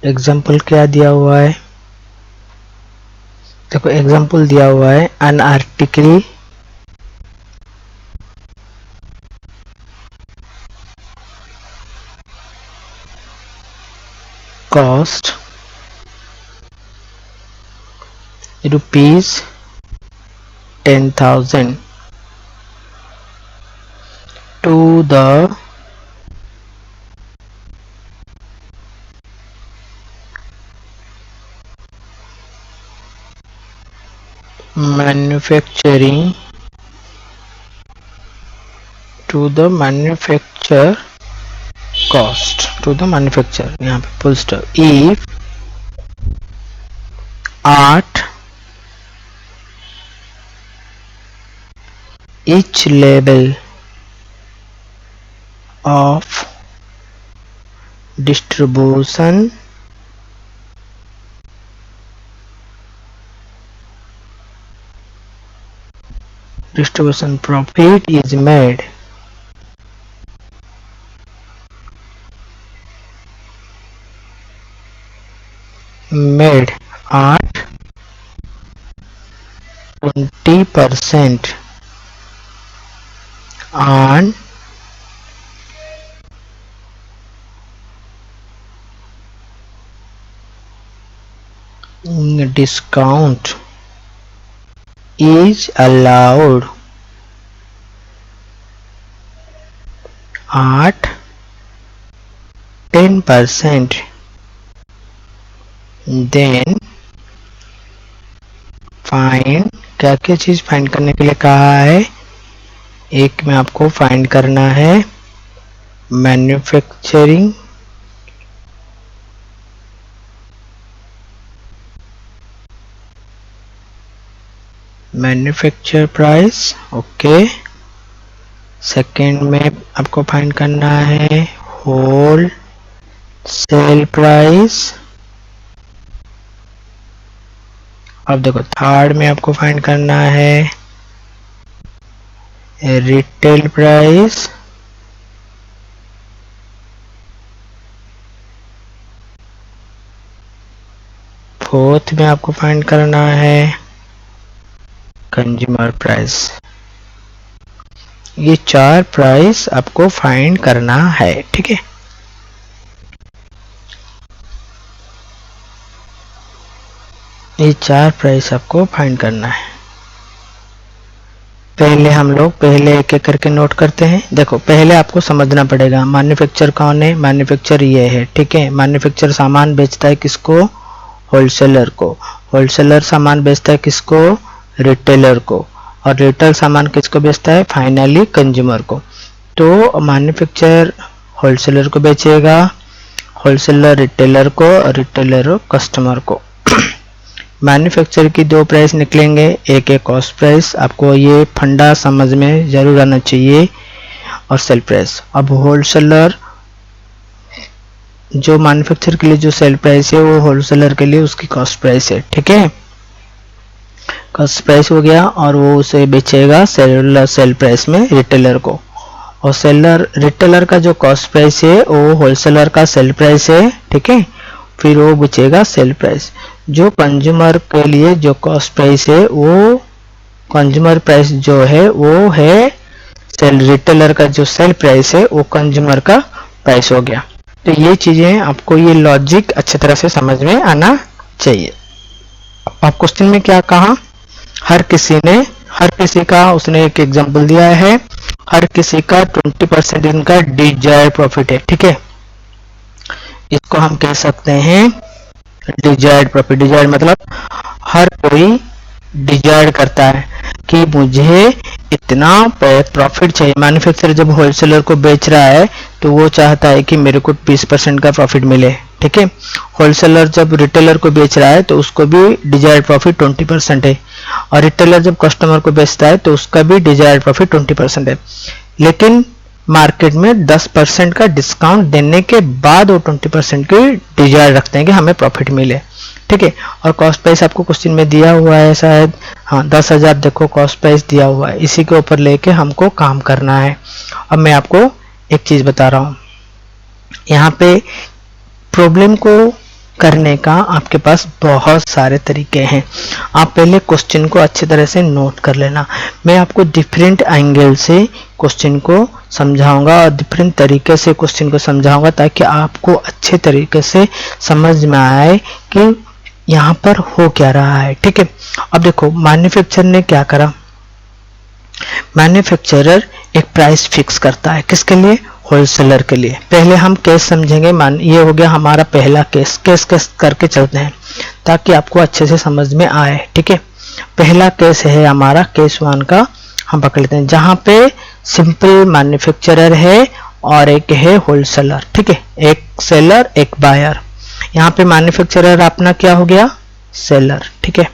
एग्जांपल क्या दिया हुआ है? देखो एग्जांपल दिया हुआ है, an article cost rupees 10,000 to the manufacturing, to the manufacture cost, to the manufacture, यहाँ पे full stop, if at each level of distribution profit is made at 20% on discount is allowed at 10% then find, क्या क्या चीज find करने के लिए कहा है, एक में आपको फाइंड करना है manufacturing manufacture price, okay. Second में आपको फाइंड करना है होल सेल प्राइस। अब देखो थर्ड में आपको फाइंड करना है रिटेल प्राइस। फोर्थ में आपको फाइंड करना है कंज्यूमर प्राइस। ये 4 प्राइस आपको फाइंड करना है, ठीक है। ये 4 प्राइस आपको फाइंड करना है। पहले हम लोग पहले एक एक करके नोट करते हैं। देखो पहले आपको समझना पड़ेगा मैन्युफैक्चर कौन है। मैन्युफैक्चर ये है, ठीक है। मैन्युफैक्चर सामान बेचता है किसको, होलसेलर को। होलसेलर सामान बेचता है किसको, रिटेलर को। और रिटेल सामान किसको बेचता है, फाइनली कंज्यूमर को। तो मैन्युफैक्चर होलसेलर को बेचेगा, होलसेलर रिटेलर को, और रिटेलर कस्टमर को। मैन्युफैक्चर की 2 प्राइस निकलेंगे, एक है कॉस्ट प्राइस, आपको ये फंडा समझ में जरूर आना चाहिए, और सेल प्राइस। अब होलसेलर जो मैन्युफैक्चर के लिए जो सेल प्राइस है वो होलसेलर के लिए उसकी कॉस्ट प्राइस है, ठीक है। कॉस्ट प्राइस हो गया, और वो उसे बेचेगा सेल प्राइस में रिटेलर को। और सेलर रिटेलर का जो कॉस्ट प्राइस है वो होलसेलर का सेल प्राइस है, ठीक है। फिर वो बेचेगा सेल प्राइस। जो कंज्यूमर के लिए जो कॉस्ट प्राइस है वो कंज्यूमर प्राइस जो है वो है सेल, रिटेलर का जो सेल प्राइस है वो कंज्यूमर का प्राइस हो गया। तो ये चीजें आपको, ये लॉजिक अच्छी तरह से समझ में आना चाहिए। अब क्वेश्चन में क्या कहा, हर किसी का उसने एक एग्जांपल दिया है, हर किसी का 20% इनका डिजायर्ड प्रॉफिट है, ठीक है। इसको हम कह सकते हैं डिजायर्ड प्रॉफिट। डिजायर्ड मतलब हर कोई डिजायर्ड करता है कि मुझे इतना प्रॉफिट चाहिए। मैन्युफैक्चरर जब होलसेलर को बेच रहा है तो वो चाहता है कि मेरे को 20% का प्रॉफिट मिले, ठीक है। होलसेलर जब रिटेलर को बेच रहा है तो उसको भी डिजायर्ड प्रॉफिट 20% है, और रिटेलर जब कस्टमर को बेचता है तो उसका भी डिजायर्ड प्रॉफिट 20% है। लेकिन मार्केट में 10% का डिस्काउंट देने के बाद वो 20% की डिजायर रखते हैं कि हमें प्रॉफिट मिले, ठीक है। और कॉस्ट प्राइस आपको क्वेश्चन में दिया हुआ है शायद, हाँ 10,000 देखो कॉस्ट प्राइस दिया हुआ है, इसी के ऊपर लेके हमको काम करना है। अब मैं आपको एक चीज बता रहा हूँ, यहाँ पे प्रॉब्लम को करने का आपके पास बहुत सारे तरीके हैं। आप पहले क्वेश्चन को अच्छी तरह से नोट कर लेना। मैं आपको डिफरेंट एंगल से क्वेश्चन को समझाऊंगा और डिफरेंट तरीके से क्वेश्चन को समझाऊंगा ताकि आपको अच्छे तरीके से समझ में आए कि यहाँ पर हो क्या रहा है, ठीक है। अब देखो मैन्युफैक्चरर ने क्या करा, मैन्युफैक्चरर एक प्राइस फिक्स करता है किसके लिए, होलसेलर के लिए। पहले हम केस समझेंगे, ये हो गया हमारा पहला केस। केस करके चलते हैं ताकि आपको अच्छे से समझ में आए, ठीक है। पहला केस है हमारा केस 1 का, हम पकड़ लेते हैं, जहां पे सिंपल मैन्युफैक्चरर है और एक है होलसेलर, ठीक है। एक सेलर एक बायर। यहाँ पे मैन्युफैक्चरर अपना क्या हो गया, सेलर, ठीक है।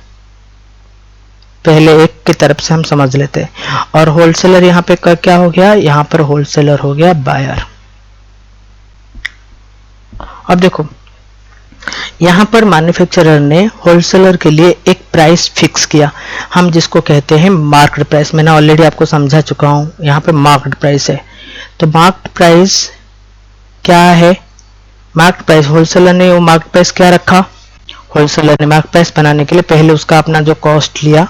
पहले एक की तरफ से हम समझ लेते हैं। और होलसेलर यहाँ पे क्या हो गया, यहाँ पर होलसेलर हो गया बायर। अब देखो यहाँ पर मैन्युफैक्चरर ने होलसेलर के लिए एक प्राइस फिक्स किया, हम जिसको कहते हैं मार्केट प्राइस। मैंने ऑलरेडी आपको समझा चुका हूँ, यहाँ पे मार्केट प्राइस है। तो मार्केट प्राइस क्या है, मार्केट प्राइस होलसेलर ने वो मार्केट प्राइस क्या रखा, होलसेलर ने मार्केट प्राइस बनाने के लिए पहले उसका अपना जो कॉस्ट लिया,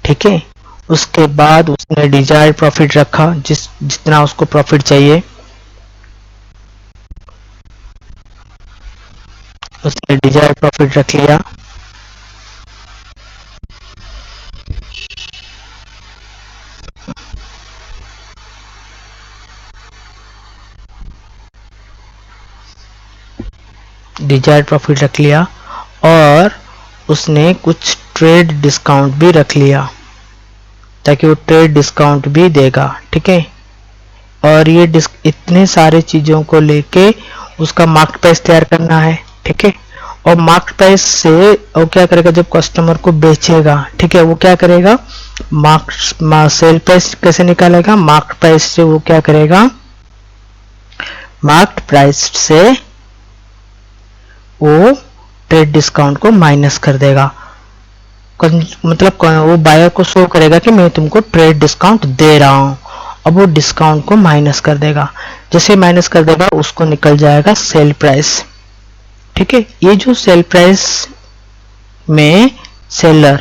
ठीक है। उसके बाद उसने डिजायर्ड प्रॉफिट रखा, जितना उसको प्रॉफिट चाहिए उसने डिजायर्ड प्रॉफिट रख लिया। डिजायर्ड प्रॉफिट रख लिया और उसने कुछ ट्रेड डिस्काउंट भी रख लिया ताकि वो ट्रेड डिस्काउंट भी देगा, ठीक है। और ये इतने सारे चीज़ों को लेके उसका मार्केट प्राइस तैयार करना है, ठीक है। और मार्केट प्राइस से वो क्या करेगा, जब कस्टमर को बेचेगा, ठीक है, वो क्या करेगा, सेल प्राइस कैसे निकालेगा, मार्केट प्राइस से वो क्या करेगा, मार्केट प्राइस से वो ट्रेड डिस्काउंट को माइनस कर देगा। मतलब वो बायर को शो करेगा कि मैं तुमको ट्रेड डिस्काउंट दे रहा हूं। अब वो डिस्काउंट को माइनस कर देगा, जैसे माइनस कर देगा उसको निकल जाएगा सेल प्राइस, ठीक है। ये जो सेल प्राइस में सेलर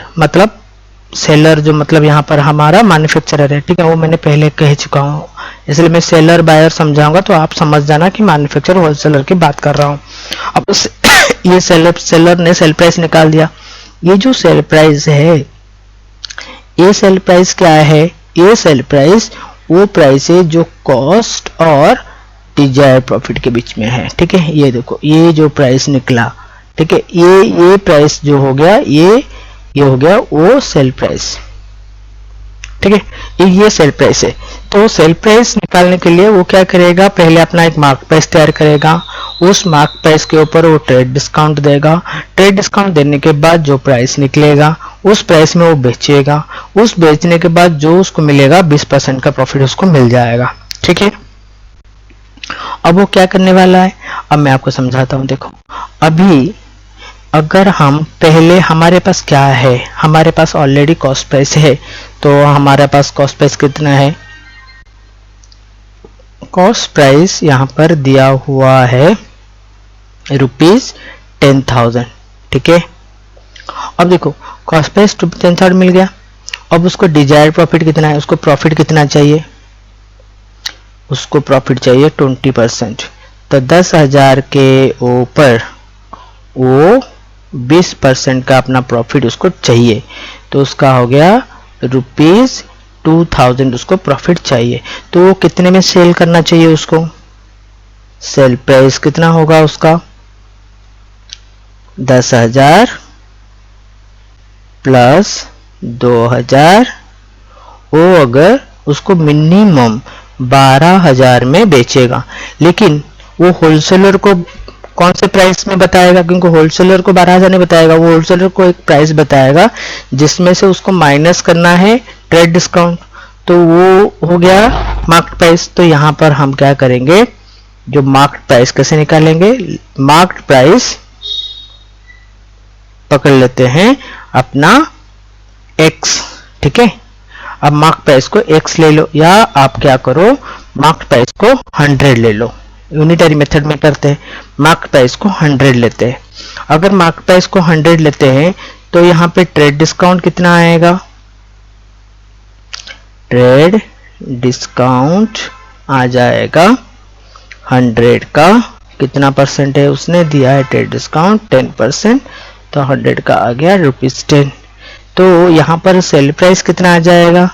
जो मतलब यहाँ पर हमारा मैन्युफैक्चरर है, ठीक है, वो मैंने पहले कह चुका हूँ, इसलिए मैं सेलर बायर समझाऊंगा तो आप समझ जाना कि मैन्युफैक्चरर होलसेलर की बात कर रहा हूँ। अब ये सेलर ने सेल प्राइस निकाल दिया। ये जो सेल प्राइस है, ये सेल प्राइस क्या है, ये सेल प्राइस वो प्राइस है जो कॉस्ट और डिजायर्ड प्रॉफिट के बीच में है, ठीक है। ये देखो, ये जो प्राइस निकला, ठीक है, ये प्राइस जो हो गया, ये हो गया वो सेल प्राइस, ठीक है। ये सेल प्राइस है। तो सेल प्राइस निकालने के लिए वो क्या करेगा, पहले अपना एक मार्केट प्राइस तैयार करेगा, उस मार्केट प्राइस के ऊपर वो ट्रेड डिस्काउंट देगा, ट्रेड डिस्काउंट देने के बाद जो प्राइस निकलेगा उस प्राइस में वो बेचेगा, उस बेचने के बाद जो उसको मिलेगा 20% का प्रॉफिट उसको मिल जाएगा, ठीक है। अब वो क्या करने वाला है, अब मैं आपको समझाता हूं। देखो, अभी अगर हम पहले, हमारे पास क्या है, हमारे पास ऑलरेडी कॉस्ट प्राइस है, तो हमारे पास कॉस्ट प्राइस कितना है, कॉस्ट प्राइस यहां पर दिया हुआ है ₹10,000, ठीक है। अब देखो, कॉस्ट प्राइस 10,000 मिल गया। अब उसको डिजायर्ड प्रॉफिट कितना है, उसको प्रॉफिट कितना चाहिए, उसको प्रॉफिट चाहिए 20%। तो 10,000 के ऊपर वो 20% का अपना प्रॉफिट उसको चाहिए, तो उसका हो गया ₹2,000 उसको प्रॉफिट चाहिए। तो वो कितने में सेल करना चाहिए उसको, सेल प्राइस कितना होगा उसका, 10,000 प्लस 2,000। वो अगर उसको मिनिमम 12,000 में बेचेगा, लेकिन वो होलसेलर को कौन से प्राइस में बताएगा, क्योंकि होलसेलर को 12,000 नहीं बताएगा, वो होलसेलर को एक प्राइस बताएगा जिसमें से उसको माइनस करना है ट्रेड डिस्काउंट, तो वो हो गया मार्केट प्राइस। तो यहाँ पर हम क्या करेंगे, जो मार्केट प्राइस कैसे निकालेंगे, मार्केट प्राइस पकड़ लेते हैं अपना x, ठीक है। अब मार्केट प्राइस को x ले लो, या आप क्या करो, मार्केट प्राइस को 100 ले लो, यूनिटरी मेथड में करते हैं, मार्केट प्राइस को 100 लेते हैं। अगर मार्केट प्राइस को 100 लेते हैं तो यहाँ पे ट्रेड डिस्काउंट कितना आएगा, ट्रेड डिस्काउंट आ जाएगा 100 का, कितना परसेंट है, उसने दिया है ट्रेड डिस्काउंट 10%, तो 100 का आ गया ₹10। तो यहाँ पर सेल प्राइस कितना आ जाएगा,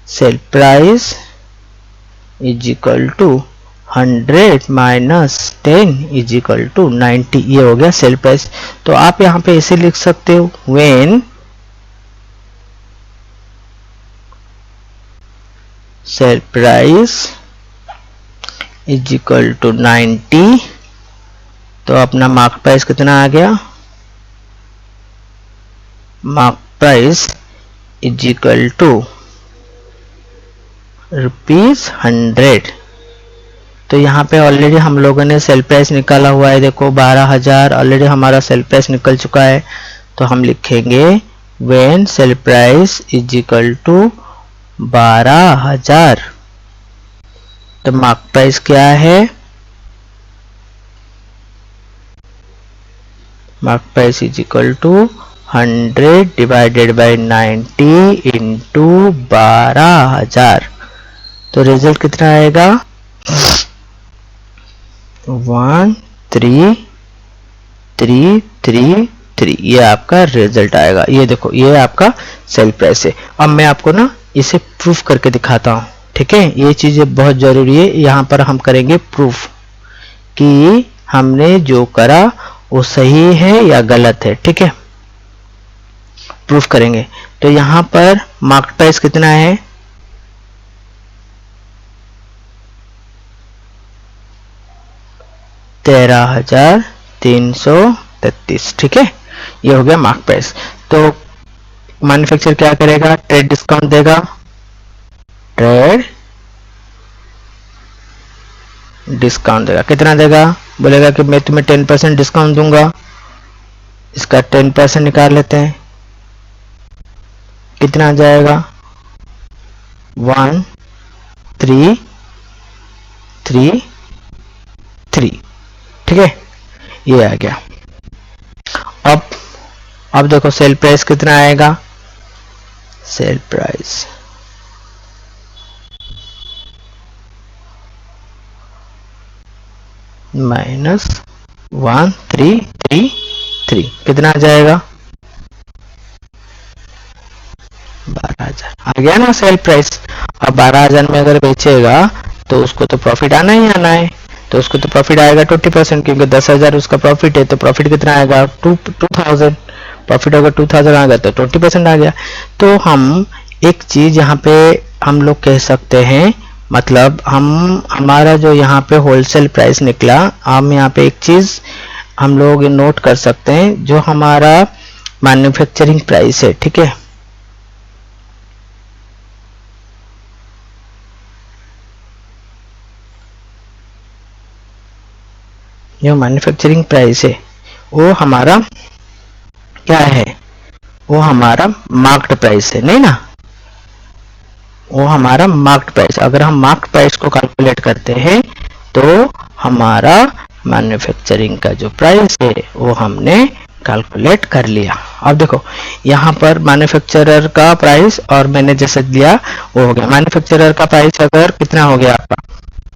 sale price is equal to 100 माइनस 10 इज इक्वल टू 90, ये हो गया सेल प्राइस। तो आप यहाँ पे ऐसे लिख सकते हो, when sale price is equal to 90, तो अपना मार्केट प्राइस कितना आ गया, market price is equal to ₹100। तो यहाँ पे ऑलरेडी हम लोगों ने सेल प्राइस निकाला हुआ है, देखो 12,000 ऑलरेडी हमारा सेल प्राइस निकल चुका है। तो हम लिखेंगे when sale price is equal to 12,000, तो मार्केट प्राइस क्या है, market price is equal to 100 divided by 90 into 12,000। तो रिजल्ट कितना आएगा, 1333, ये आपका रिजल्ट आएगा। ये देखो, ये आपका सेल प्राइस है। अब मैं आपको ना इसे प्रूफ करके दिखाता हूँ, ठीक है। ये चीजें बहुत जरूरी है, यहाँ पर हम करेंगे प्रूफ कि हमने जो करा वो सही है या गलत है, ठीक है, प्रूफ करेंगे। तो यहाँ पर मार्केट प्राइस कितना है, 13,333, ठीक है, ये हो गया मार्केट प्राइस। तो मैन्युफैक्चरर क्या करेगा, ट्रेड डिस्काउंट देगा, ट्रेड डिस्काउंट देगा, कितना देगा, बोलेगा कि मैं तुम्हें 10% डिस्काउंट दूंगा, इसका 10% निकाल लेते हैं, कितना आ जाएगा, 1333, ठीक है, ये आ गया। अब देखो सेल प्राइस कितना आएगा, सेल प्राइस -1333 कितना आ जाएगा, 12,000 आ गया ना सेल प्राइस। अब 12,000 में अगर बेचेगा तो उसको तो प्रॉफिट आना ही आना है, तो उसको तो प्रॉफिट आएगा 20%, क्योंकि 10,000 उसका प्रॉफिट है, तो प्रॉफिट कितना आएगा, 2,000, प्रॉफिट अगर 2,000 आ गया तो 20% आ गया। तो हम एक चीज यहाँ पे हम लोग कह सकते हैं, मतलब हमारा जो यहाँ पे होलसेल प्राइस निकला, हम यहाँ पे एक चीज हम लोग नोट कर सकते हैं, जो हमारा मैन्युफैक्चरिंग प्राइस है, ठीक है, जो मैन्युफैक्चरिंग प्राइस है वो हमारा क्या है, वो हमारा मार्केट प्राइस है, नहीं ना, वो हमारा मार्केट प्राइस। अगर हम मार्केट प्राइस को कैलकुलेट करते हैं तो हमारा मैन्युफैक्चरिंग का जो प्राइस है वो हमने कैलकुलेट कर लिया। अब देखो यहाँ पर मैन्युफैक्चरर का प्राइस और मैंने जैसे दिया वो हो गया। मैन्युफैक्चरर का प्राइस अगर कितना हो गया आपका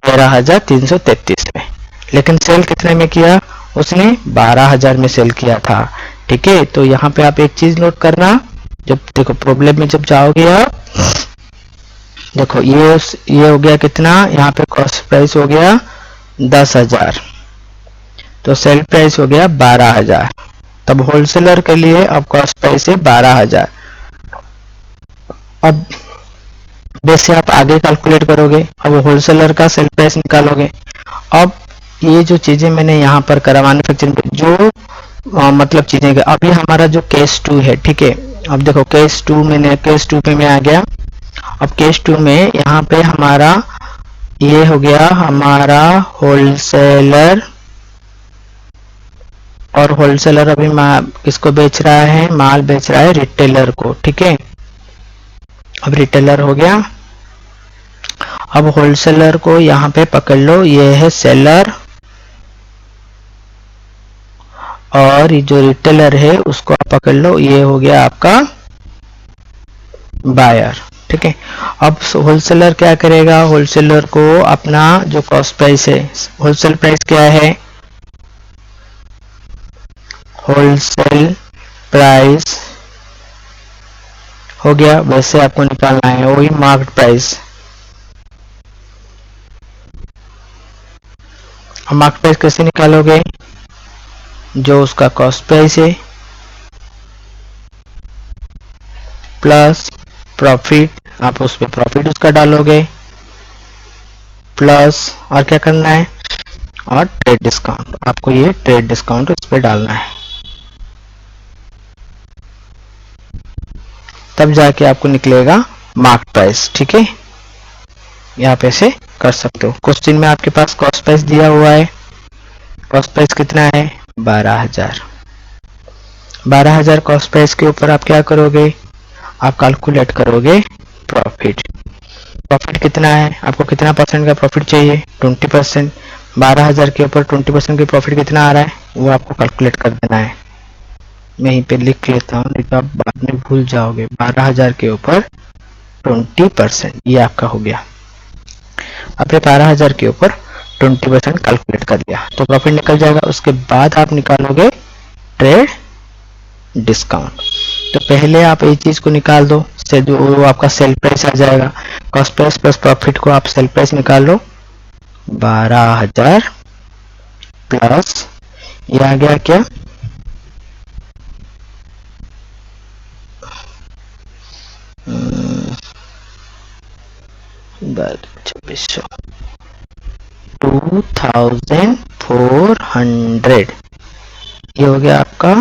13,333 में, लेकिन सेल कितने में किया, उसने 12,000 में सेल किया था, ठीक है। तो यहाँ पे आप एक चीज नोट करना, जब देखो प्रॉब्लम में जब जाओगे आप, देखो ये हो गया कितना, यहाँ पे कॉस्ट प्राइस हो गया 10,000, तो सेल प्राइस हो गया 12,000, तब होलसेलर के लिए अब कॉस्ट प्राइस है 12,000। अब वैसे आप आगे कैलकुलेट करोगे, अब होलसेलर का सेल प्राइस निकालोगे। अब ये जो चीजें मैंने यहाँ पर करा मैन्युफैक्चरिंग जो मतलब चीजें, अभी हमारा जो केस 2 है, ठीक है। अब देखो केस 2 मैंने केस 2 पे मैं आ गया। अब केस 2 में यहाँ पे हमारा ये हो गया हमारा होलसेलर, और होलसेलर अभी किसको बेच रहा है, माल बेच रहा है रिटेलर को, ठीक है। अब रिटेलर हो गया। अब होलसेलर को यहाँ पे पकड़ लो, ये है सेलर, और ये जो रिटेलर है उसको आप पकड़ लो, ये हो गया आपका बायर, ठीक है। अब होलसेलर क्या करेगा, होलसेलर को अपना जो कॉस्ट प्राइस है, होलसेल प्राइस क्या है, होलसेल प्राइस हो गया, वैसे आपको निकालना है वही मार्केट प्राइस। अब मार्केट प्राइस कैसे निकालोगे, जो उसका कॉस्ट प्राइस है प्लस प्रॉफिट, आप उस पर प्रॉफिट उसका डालोगे, प्लस और क्या करना है, और ट्रेड डिस्काउंट, आपको ये ट्रेड डिस्काउंट उस पर डालना है, तब जाके आपको निकलेगा मार्केट प्राइस, ठीक है। यहाँ पे से कर सकते हो। क्वेश्चन में आपके पास कॉस्ट प्राइस दिया हुआ है, कॉस्ट प्राइस कितना है 12,000। 12,000 कॉस्ट प्राइस के ऊपर आप क्या करोगे, आप कैलकुलेट करोगे प्रॉफिट। प्रॉफिट कितना है, आपको कितना परसेंट का प्रॉफिट चाहिए, 20%। 12,000 के ऊपर 20% की प्रॉफिट कितना आ रहा है वो आपको कैलकुलेट कर देना है। मैं यहीं पे लिख लेता हूँ, नहीं तो आप बाद में भूल जाओगे। 12,000 के ऊपर 20%, ये आपका हो गया। आपने 12,000 के ऊपर 20% कैलकुलेट कर लिया तो प्रॉफिट निकल जाएगा। उसके बाद आप निकालोगे ट्रेड डिस्काउंट। तो पहले आप ये चीज को निकाल दो, से जो वो आपका सेल प्राइस आ जाएगा, कॉस्ट प्राइस प्लस प्रॉफिट को आप सेल प्राइस निकाल लो, 12,000 प्लस ये आ गया क्या? 2600 2400, ये हो गया आपका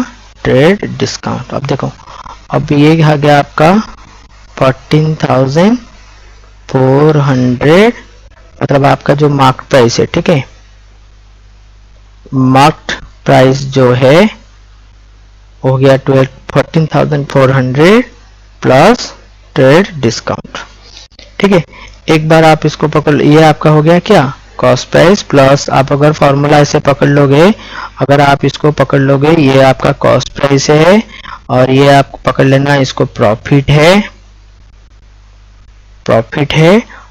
ट्रेड डिस्काउंट। अब देखो, अब ये आ गया आपका 14,400, मतलब आपका जो मार्क प्राइस है, ठीक है, मार्क प्राइस जो है हो गया 14,400 प्लस ट्रेड डिस्काउंट। ठीक है, एक बार आप इसको पकड़, ये आपका हो गया क्या? कॉस्ट प्राइस प्लस, आप अगर फॉर्मूला ऐसे पकड़ लोगे, अगर आप इसको पकड़ लोगे, ये आपका कॉस्ट प्राइस है और ये आपको पकड़ लेना, इसको प्रॉफिट है,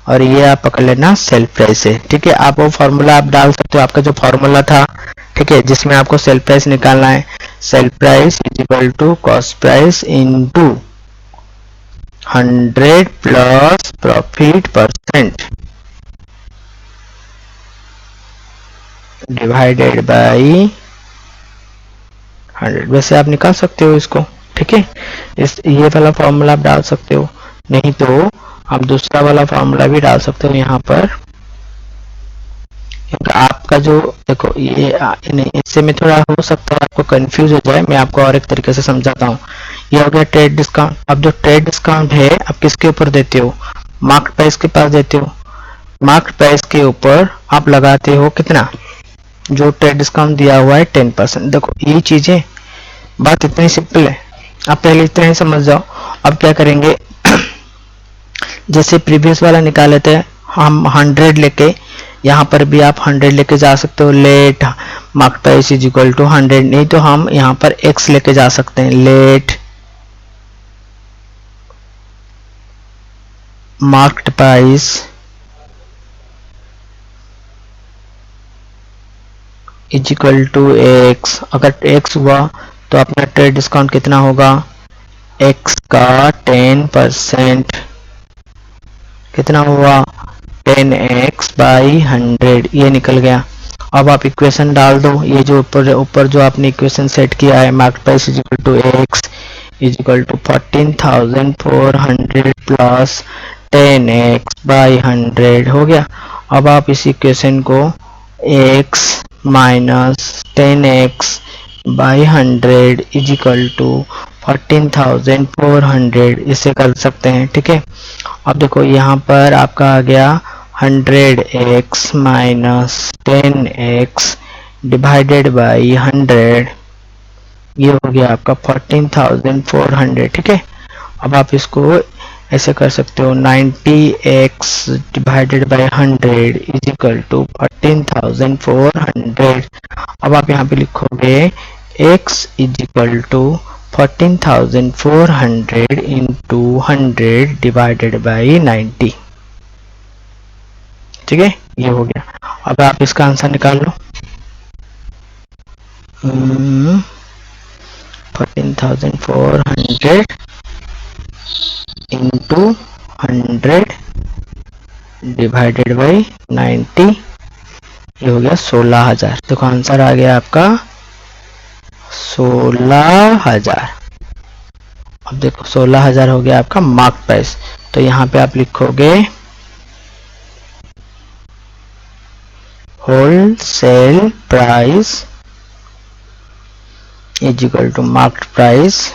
और ये आप पकड़ लेना सेल प्राइस है। ठीक है, आप वो फॉर्मूला आप डाल सकते हो, आपका जो फॉर्मूला था, ठीक है, जिसमें आपको सेल प्राइस निकालना है, sale price is equal to cost price into 100 plus profit percent divided by 100। वैसे आप निकाल सकते हो इसको, ठीक है, इस ये वाला फॉर्मूला आप डाल सकते हो, नहीं तो आप दूसरा वाला फॉर्मूला भी डाल सकते हो यहाँ पर। आपका जो देखो ये नहीं, इससे में थोड़ा हो सकता है आपको कंफ्यूज हो जाए, मैं आपको और एक तरीके से समझाता हूँ। ये हो गया ट्रेड डिस्काउंट। अब जो ट्रेड डिस्काउंट है आप किसके ऊपर देते हो? मार्केट प्राइस के पास देते हो। मार्केट प्राइस के ऊपर आप लगाते हो कितना? जो ट्रेड डिस्काउंट दिया हुआ है 10%। देखो ये चीजें, बात इतनी सिंपल है, आप पहले इतना ही समझ जाओ। अब क्या करेंगे, जैसे प्रीवियस वाला निकाले थे हम 100 लेके, यहाँ पर भी आप 100 लेके जा सकते हो। Let market price is equal to 100, नहीं तो हम यहाँ पर x लेके जा सकते हैं। Let market price is equal to x। अगर x हुआ तो अपना ट्रेड डिस्काउंट कितना होगा? x का 10% कितना हुआ? 10x बाई 100, ये निकल गया। अब आप इक्वेशन डाल दो, ये जो ऊपर जो आपने इक्वेशन सेट किया है, market price is equal to x is equal to 14,400 plus 10x by 100 हो गया। अब आप इस इक्वेशन को x minus 10x by 100 is equal to 14,400 इसे कर सकते हैं। ठीक है, अब देखो यहाँ पर आपका आ गया 100x minus 10x divided by 100, ये हो गया आपका 14,400। ठीक है, अब आप इसको ऐसे कर सकते हो, 90x divided by 100 is equal to 14,400। अब आप यहाँ पे लिखोगे x is equal to 14,400 into 100 divided by 90। ठीक है, ये हो गया। अब आप इसका आंसर निकाल लो। 14,400 इंटू 100 डिवाइडेड बाई 90, ये हो गया 16,000। देखो आंसर आ गया आपका 16,000। अब देखो 16,000 हो गया आपका मार्क प्राइस, तो यहाँ पे आप लिखोगे wholesale price is equal to market price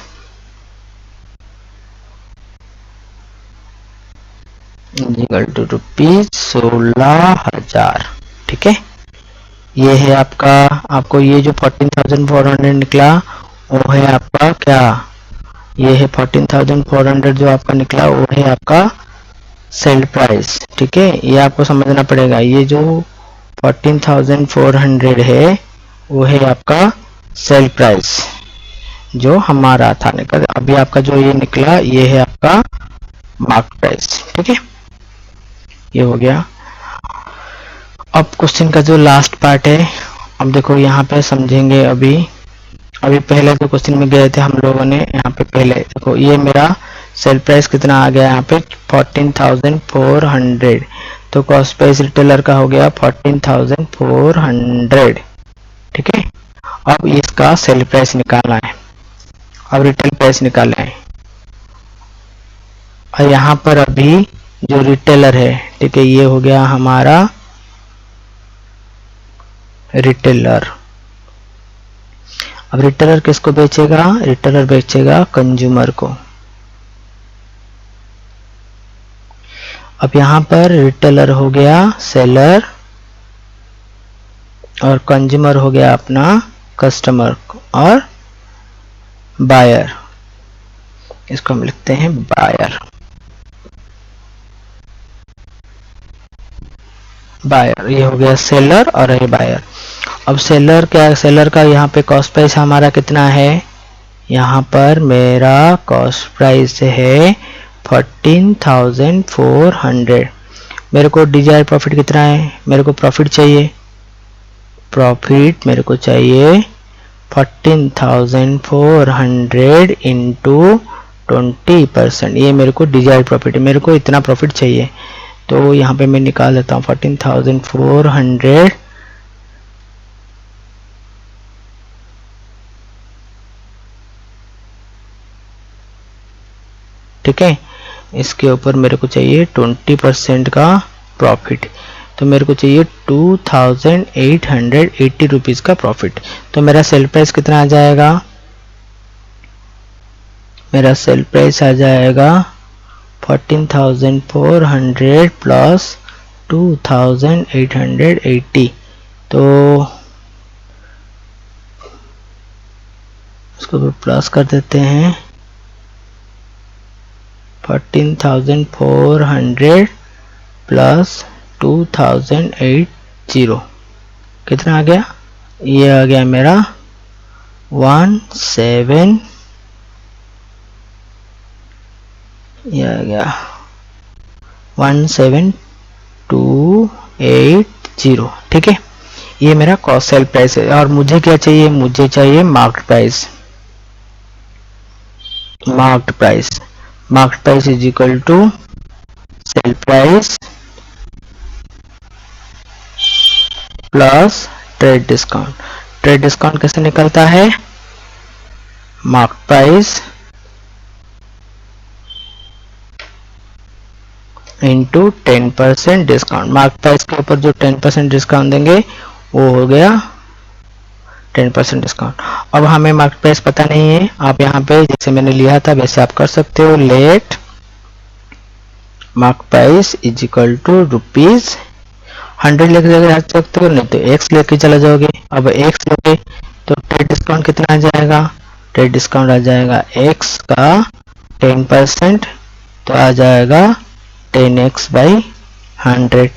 is equal to rupees 16,000। ठीक है, ये है आपका, आपको ये जो 14,400 निकला वो है आपका क्या? ये है 14,400 जो आपका निकला वो है आपका सेल प्राइस। ठीक है, ये आपको समझना पड़ेगा। ये जो 14,400 है वो है आपका सेल प्राइस जो हमारा था निकल। अभी आपका जो ये निकला ये है आपका मार्केट प्राइस। ठीक है, ये हो गया। अब क्वेश्चन का जो लास्ट पार्ट है, अब देखो यहाँ पे समझेंगे। अभी पहले जो क्वेश्चन में गए थे हम लोगों ने, यहाँ पे पहले देखो ये मेरा सेल प्राइस कितना आ गया यहाँ पे 14,400, तो कॉस्ट प्राइस रिटेलर का हो गया 14,400। ठीक है, अब इसका सेल प्राइस निकालना है, अब रिटेल प्राइस निकालना है। और यहाँ पर अभी जो रिटेलर है, ठीक है, ये हो गया हमारा रिटेलर। अब रिटेलर किसको बेचेगा? रिटेलर बेचेगा कंज्यूमर को। अब यहाँ पर रिटेलर हो गया सेलर और कंज्यूमर हो गया अपना कस्टमर और बायर। इसको हम लिखते हैं बायर। बायर ये हो गया सेलर और ये बायर। अब सेलर क्या, सेलर का यहाँ पे कॉस्ट प्राइस हमारा कितना है? यहाँ पर मेरा कॉस्ट प्राइस है 14,400। मेरे को डिजायर प्रॉफिट कितना है? मेरे को प्रॉफिट चाहिए, प्रॉफिट मेरे को चाहिए 14,400 इंटू 20%। ये मेरे को डिजायर प्रॉफिट है, मेरे को इतना प्रॉफिट चाहिए। तो यहाँ पे मैं निकाल देता हूँ 14,400 ठीक है। इसके ऊपर मेरे को चाहिए 20% का प्रॉफिट, तो मेरे को चाहिए 2,880 रुपीज का प्रॉफिट। तो मेरा सेल प्राइस कितना आ जाएगा? मेरा सेल प्राइस आ जाएगा 14,400 प्लस 2,880। तो इसको प्लस कर देते हैं। 14,400 प्लस 2,880 कितना आ गया? ये आ गया मेरा 17, ये आ गया 17,280। ठीक है, ये मेरा कॉस्ट सेल प्राइस है। और मुझे क्या चाहिए? मुझे चाहिए marked price. Marked price, marked price is equal to sale price plus trade discount. Trade discount कैसे निकलता है? Marked price into 10% discount. Market price के ऊपर जो 10% डिस्काउंट देंगे वो हो गया 10% डिस्काउंट। अब हमें मार्केट प्राइस पता नहीं है, आप यहाँ पे जैसे मैंने लिया था वैसे आप कर सकते हो। Let market price is equal to rupees 100 लेके जा सकते हो, नहीं तो एक्स लेके चले जाओगे। अब एक्स लेके तो ट्रेड डिस्काउंट कितना आ जाएगा? ट्रेड डिस्काउंट आ जाएगा एक्स का 10%, तो आ जाएगा 10x बाई 100।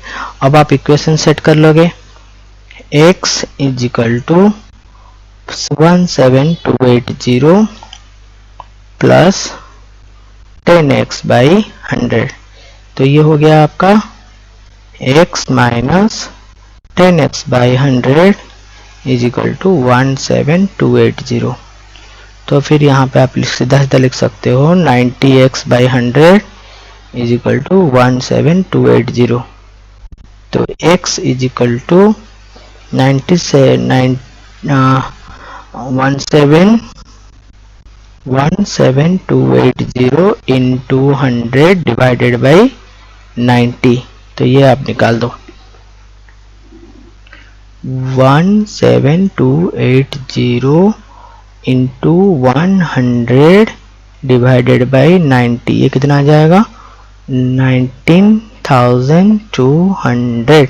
अब आप इक्वेशन सेट कर लोगे। x is equal to 17280 plus 10x by 100। तो ये हो गया आपका x minus 10x by 100 is equal to 17280। तो फिर यहाँ पे आप सीधा सीधा लिख सकते हो 90x by 100 is equal to 17280। तो x is equal to 17280 into 100 divided by 90। तो ये आप निकाल दो 17280 इंटू 100 डिवाइडेड बाई 90। ये कितना आ जाएगा? 19,200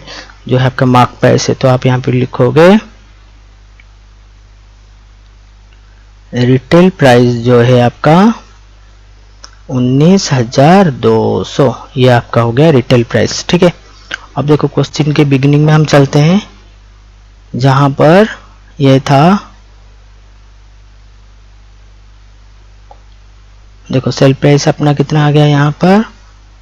जो है आपका मार्क प्राइस है। तो आप यहाँ पे लिखोगे रिटेल प्राइस जो है आपका 19,200, ये आपका हो गया रिटेल प्राइस। ठीक है, अब देखो क्वेश्चन के बिगिनिंग में हम चलते हैं, जहां पर यह था, देखो सेल प्राइस अपना कितना आ गया यहाँ पर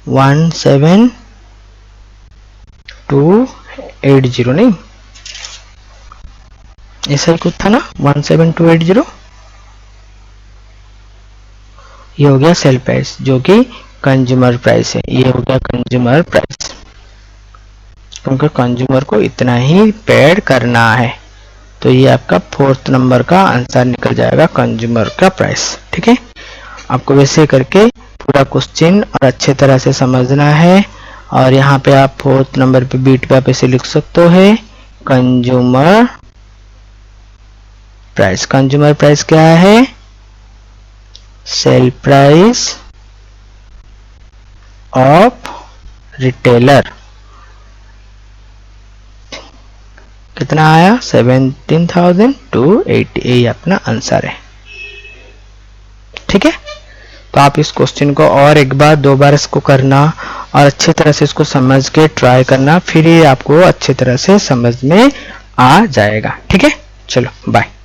17280, नहीं ऐसा ही कुछ था ना 17280। ये हो गया सेल प्राइस जो कि कंज्यूमर प्राइस है। ये हो गया कंज्यूमर प्राइस, क्योंकि कंज्यूमर को इतना ही पेड करना है। तो ये आपका 4th नंबर का आंसर निकल जाएगा, कंज्यूमर का प्राइस। ठीक है, आपको वैसे करके पूरा क्वेश्चन और अच्छे तरह से समझना है। और यहाँ पे आप 4th नंबर पे बीट पे आप ऐसे लिख सकते हो, कंज्यूमर प्राइस। कंज्यूमर प्राइस क्या है? Sale price of retailer. कितना आया? 17,280। यही अपना आंसर है। ठीक है, तो आप इस क्वेश्चन को और एक बार 2 बार इसको करना और अच्छे तरह से इसको समझ के ट्राई करना, फिर ये आपको अच्छे तरह से समझ में आ जाएगा। ठीक है, चलो बाय।